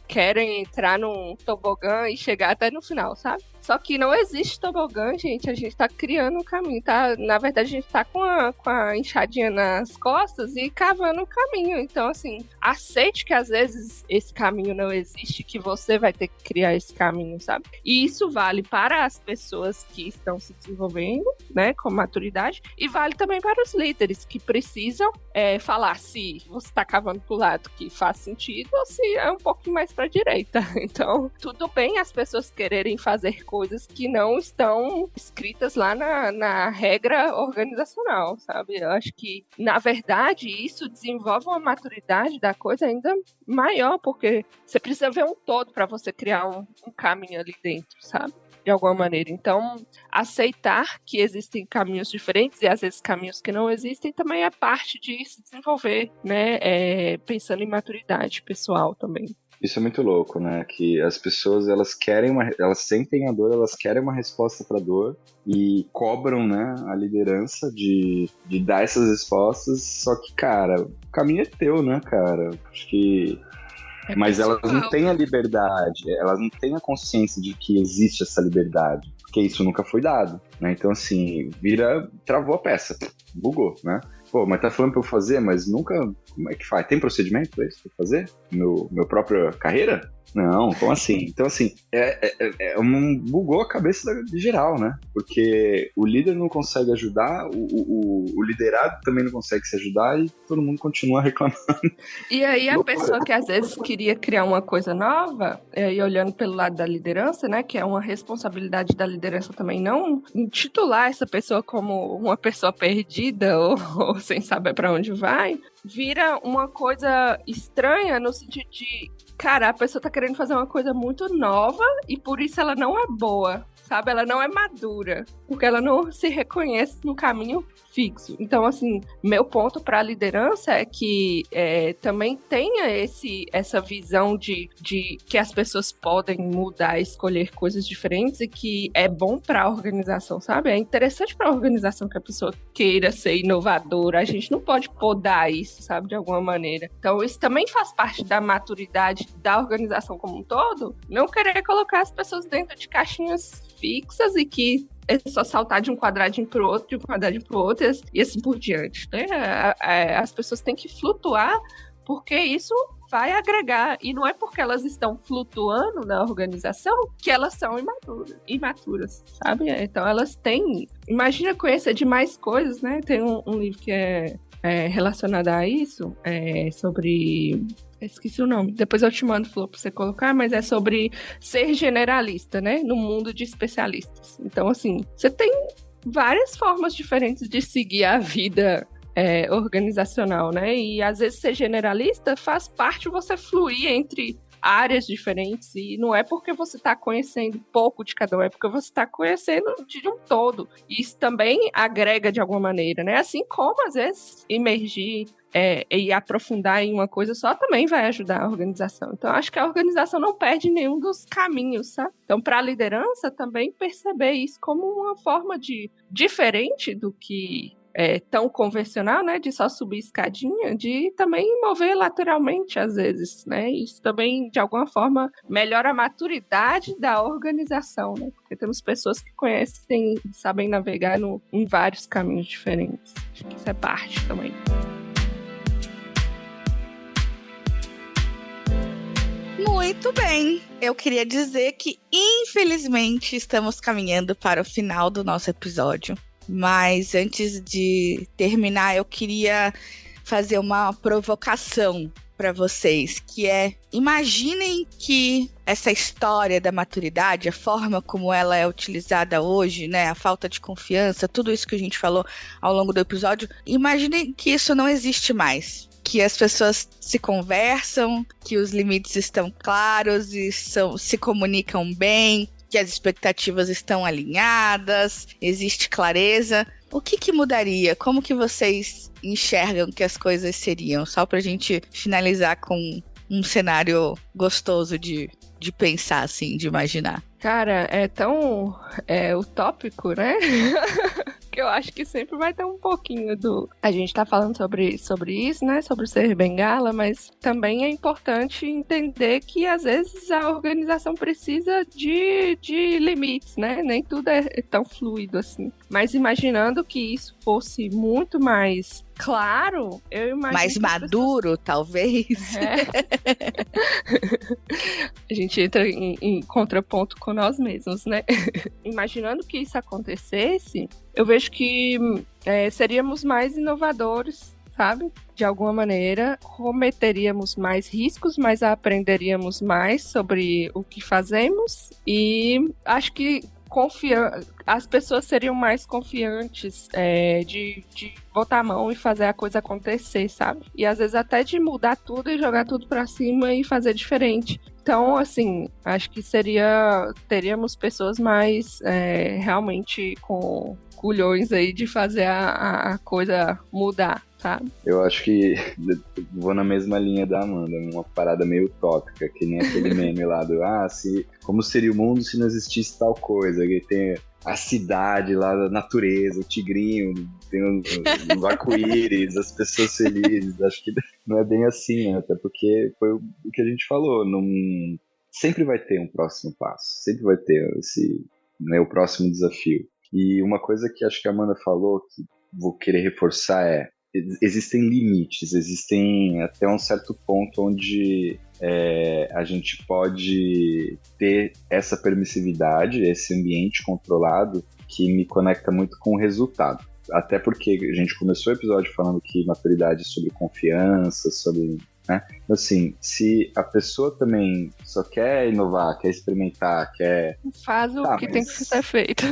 Speaker 3: querem entrar num tobogã e chegar até no final, sabe? Só que não existe tobogã, gente. A gente tá criando um caminho, tá? Na verdade, a gente tá com a enxadinha nas costas e cavando um caminho. Então, assim, aceite que às vezes esse caminho não existe, que você vai ter que criar esse caminho, sabe? E isso vale para as pessoas que estão se desenvolvendo, né, com maturidade, e vale também para os líderes que precisam falar se você tá cavando pro lado que faz sentido ou se é um pouquinho mais pra direita. Então, tudo bem as pessoas quererem fazer coisas que não estão escritas lá na regra organizacional, sabe? Eu acho que, na verdade, isso desenvolve uma maturidade da coisa ainda maior, porque você precisa ver um todo para você criar um caminho ali dentro, sabe? De alguma maneira. Então, aceitar que existem caminhos diferentes e às vezes caminhos que não existem também é parte de se desenvolver, né? Pensando em maturidade pessoal também.
Speaker 4: Isso é muito louco, né? Que as pessoas, elas sentem a dor, elas querem uma resposta para a dor e cobram, né, a liderança de dar essas respostas, só que, cara, o caminho é teu, né, cara? Acho que... Mas elas não têm a liberdade, elas não têm a consciência de que existe essa liberdade, porque isso nunca foi dado, né? Então, assim, travou a peça, bugou, né? Pô, mas tá falando pra eu fazer, mas nunca... Como é que faz? Tem procedimento pra isso? Pra fazer? Meu própria carreira? Não, como assim? Então, assim, bugou a cabeça de geral, né? Porque o líder não consegue ajudar, o liderado também não consegue se ajudar e todo mundo continua reclamando.
Speaker 3: E aí a pessoa que às vezes queria criar uma coisa nova, e olhando pelo lado da liderança, né, que é uma responsabilidade da liderança também, não intitular essa pessoa como uma pessoa perdida ou sem saber para onde vai, vira uma coisa estranha no sentido de, cara, a pessoa tá querendo fazer uma coisa muito nova e por isso ela não é boa, sabe? Ela não é madura, porque ela não se reconhece no caminho fixo. Então, assim, meu ponto para a liderança é que também tenha essa visão de que as pessoas podem mudar, escolher coisas diferentes e que é bom para a organização, sabe? É interessante para a organização que a pessoa queira ser inovadora. A gente não pode podar isso, sabe? De alguma maneira. Então, isso também faz parte da maturidade da organização como um todo. Não querer colocar as pessoas dentro de caixinhas fixas e que é só saltar de um quadradinho pro outro, de um quadradinho pro outro e assim por diante, né? As pessoas têm que flutuar porque isso vai agregar. E não é porque elas estão flutuando na organização que elas são imaturas, sabe? Então elas têm... Imagina conhecer de mais coisas, né? Tem um livro que é relacionado a isso, sobre... Esqueci o nome. Depois eu te mando, Flor, pra você colocar, mas é sobre ser generalista, né? No mundo de especialistas. Então, assim, você tem várias formas diferentes de seguir a vida organizacional, né? E às vezes ser generalista faz parte você fluir entre áreas diferentes e não é porque você está conhecendo pouco de cada um, é porque você está conhecendo de um todo. E isso também agrega de alguma maneira, né? Assim como às vezes emergir e aprofundar em uma coisa só também vai ajudar a organização. Então, acho que a organização não perde nenhum dos caminhos, sabe? Então, para a liderança, também perceber isso como uma forma diferente do que tão convencional, né? De só subir escadinha, de também mover lateralmente, às vezes, né? Isso também, de alguma forma, melhora a maturidade da organização, né? Porque temos pessoas que conhecem, sabem navegar em vários caminhos diferentes. Acho que isso é parte também.
Speaker 2: Muito bem, eu queria dizer que infelizmente estamos caminhando para o final do nosso episódio. Mas antes de terminar, eu queria fazer uma provocação para vocês, que é: imaginem que essa história da maturidade, a forma como ela é utilizada hoje, né, a falta de confiança, tudo isso que a gente falou ao longo do episódio, imaginem que isso não existe mais. Que as pessoas se conversam, que os limites estão claros e se comunicam bem, que as expectativas estão alinhadas, existe clareza. O que mudaria? Como que vocês enxergam que as coisas seriam? Só pra gente finalizar com um cenário gostoso de pensar, assim, de imaginar.
Speaker 3: Cara, é tão utópico, né? Que eu acho que sempre vai ter um pouquinho do... A gente tá falando sobre isso, né? Sobre ser bengala, mas também é importante entender que às vezes a organização precisa de limites, né? Nem tudo é tão fluido assim. Mas imaginando que isso fosse muito mais claro, eu imagino...
Speaker 2: Mais maduro, talvez.
Speaker 3: A gente entra em contraponto com nós mesmos, né? Imaginando que isso acontecesse, eu vejo que seríamos mais inovadores, sabe? De alguma maneira, cometeríamos mais riscos, mas aprenderíamos mais sobre o que fazemos e acho que as pessoas seriam mais confiantes de botar a mão e fazer a coisa acontecer, sabe? E às vezes até de mudar tudo e jogar tudo pra cima e fazer diferente. Então, assim, acho que teríamos pessoas mais realmente com culhões aí de fazer a coisa mudar, sabe?
Speaker 4: Eu acho que vou na mesma linha da Amanda, uma parada meio utópica, que nem aquele meme lá do como seria o mundo se não existisse tal coisa, que tem a cidade lá da natureza, o tigrinho, tem os arco-íris, as pessoas felizes. Acho que não é bem assim, né? Até porque foi o que a gente falou, sempre vai ter um próximo passo, sempre vai ter o próximo desafio. E uma coisa que acho que a Amanda falou, que vou querer reforçar, existem limites, existem até um certo ponto onde a gente pode ter essa permissividade, esse ambiente controlado que me conecta muito com o resultado. Até porque a gente começou o episódio falando que maturidade é sobre confiança, sobre... né? Assim, se a pessoa também só quer inovar, quer experimentar, quer...
Speaker 3: Faz o que tem que ser feito.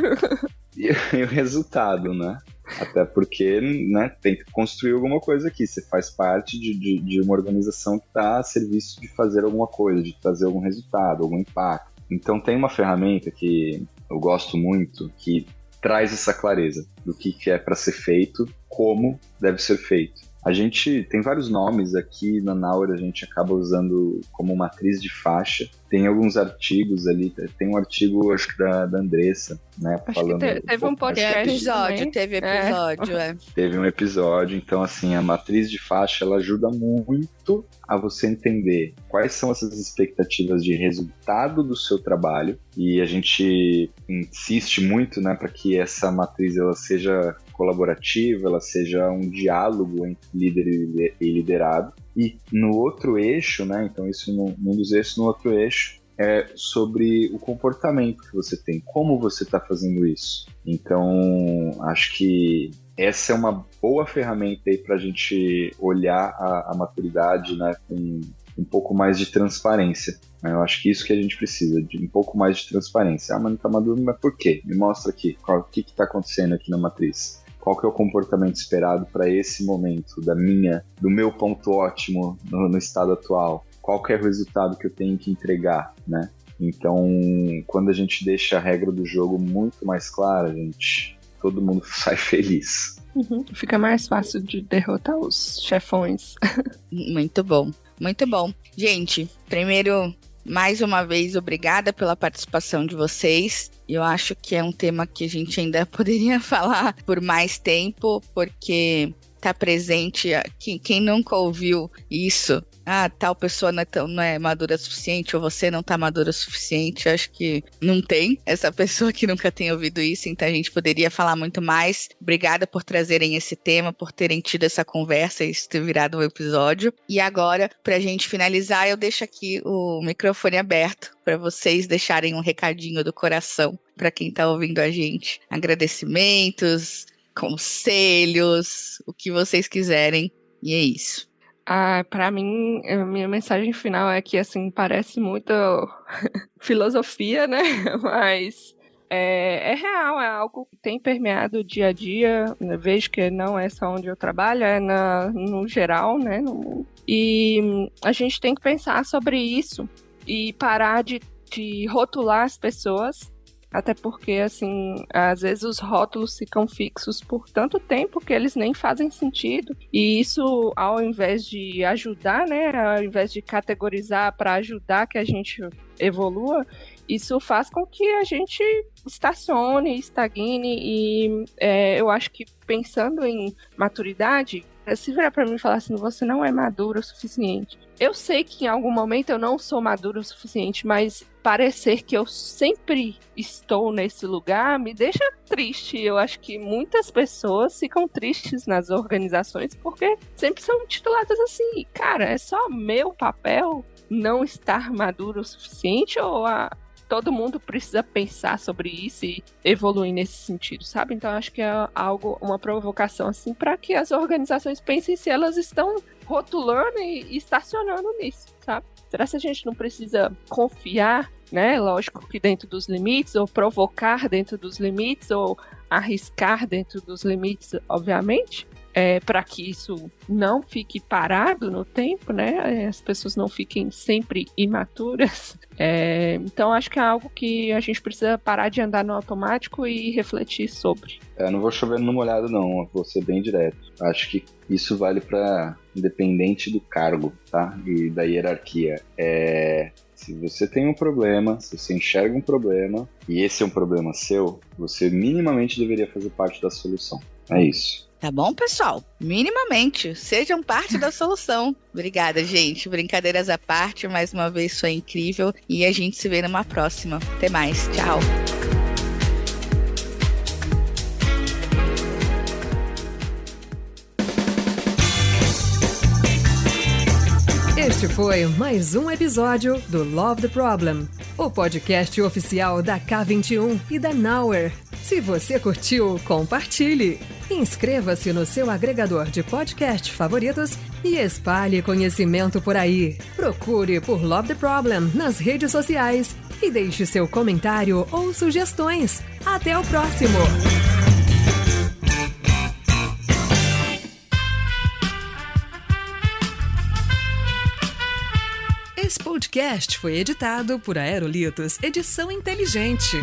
Speaker 4: E o resultado, né? Até porque, né, tem que construir alguma coisa aqui. Você faz parte de uma organização que está a serviço de fazer alguma coisa, de trazer algum resultado, algum impacto. Então tem uma ferramenta que eu gosto muito, que traz essa clareza do que é para ser feito, como deve ser feito. A gente tem vários nomes aqui na Nauer, a gente acaba usando como matriz de faixa. Tem alguns artigos ali, tem um artigo, acho que da Andressa, né?
Speaker 3: Acho falando que teve um podcast.
Speaker 2: Teve episódio.
Speaker 4: Teve um episódio, então assim, a matriz de faixa, ela ajuda muito a você entender quais são essas expectativas de resultado do seu trabalho, e a gente insiste muito, né, para que essa matriz ela seja colaborativa, ela seja um diálogo entre líder e liderado. E no outro eixo, né, então isso num dos eixos, no outro eixo, é sobre o comportamento que você tem, como você está fazendo isso. Então, acho que essa é uma boa ferramenta aí para a gente olhar a maturidade, né, com um pouco mais de transparência. Eu acho que isso que a gente precisa, de um pouco mais de transparência. Mas não está maduro, mas por quê? Me mostra aqui, o que está acontecendo aqui na matriz. Qual que é o comportamento esperado para esse momento, do meu ponto ótimo no estado atual? Qual que é o resultado que eu tenho que entregar, né? Então, quando a gente deixa a regra do jogo muito mais clara, todo mundo sai feliz.
Speaker 3: Fica mais fácil de derrotar os chefões.
Speaker 2: Muito bom, muito bom. Gente, primeiro, mais uma vez, obrigada pela participação de vocês. Eu acho que é um tema que a gente ainda poderia falar por mais tempo, porque tá presente, quem nunca ouviu isso, tal pessoa não é madura o suficiente, ou você não tá madura o suficiente. Acho que não tem essa pessoa que nunca tenha ouvido isso, então a gente poderia falar muito mais. Obrigada por trazerem esse tema, por terem tido essa conversa e isso ter virado um episódio. E agora, pra gente finalizar, eu deixo aqui o microfone aberto para vocês deixarem um recadinho do coração para quem tá ouvindo a gente. Agradecimentos, conselhos, o que vocês quiserem. E é isso.
Speaker 3: Para mim, a minha mensagem final é que, assim, parece muito filosofia, né? Mas é real, é algo que tem permeado o dia a dia. Eu vejo que não é só onde eu trabalho, é no geral, né? No mundo. E a gente tem que pensar sobre isso e parar de rotular as pessoas. Até porque, assim, às vezes os rótulos ficam fixos por tanto tempo que eles nem fazem sentido. E isso, ao invés de ajudar, né, ao invés de categorizar para ajudar que a gente evolua, isso faz com que a gente estacione, estagne. E eu acho que pensando em maturidade, se virar para mim e falar assim, você não é maduro o suficiente. Eu sei que em algum momento eu não sou maduro o suficiente, mas parecer que eu sempre estou nesse lugar me deixa triste. Eu acho que muitas pessoas ficam tristes nas organizações porque sempre são tituladas assim, cara, é só meu papel não estar maduro o suficiente ou todo mundo precisa pensar sobre isso e evoluir nesse sentido, sabe? Então, acho que é uma provocação, assim, para que as organizações pensem se elas estão rotulando e estacionando nisso, sabe? Será que a gente não precisa confiar, né? Lógico que dentro dos limites, ou provocar dentro dos limites, ou arriscar dentro dos limites, obviamente, para que isso não fique parado no tempo, né? As pessoas não fiquem sempre imaturas. Então, acho que é algo que a gente precisa parar de andar no automático e refletir sobre.
Speaker 4: Não vou chover no molhado, não. Vou ser bem direto. Acho que isso vale para independente do cargo, tá? E da hierarquia. Se você tem um problema, se você enxerga um problema, e esse é um problema seu, você minimamente deveria fazer parte da solução. É isso.
Speaker 2: Tá bom, pessoal? Minimamente, sejam parte da solução. Obrigada, gente. Brincadeiras à parte, mais uma vez foi incrível. E a gente se vê numa próxima. Até mais. Tchau.
Speaker 1: Este foi mais um episódio do Love the Problem, o podcast oficial da K21 e da Nauer. Se você curtiu, compartilhe. Inscreva-se no seu agregador de podcast favoritos e espalhe conhecimento por aí. Procure por Love the Problem nas redes sociais e deixe seu comentário ou sugestões. Até o próximo! Esse podcast foi editado por Aerolitos Edição Inteligente.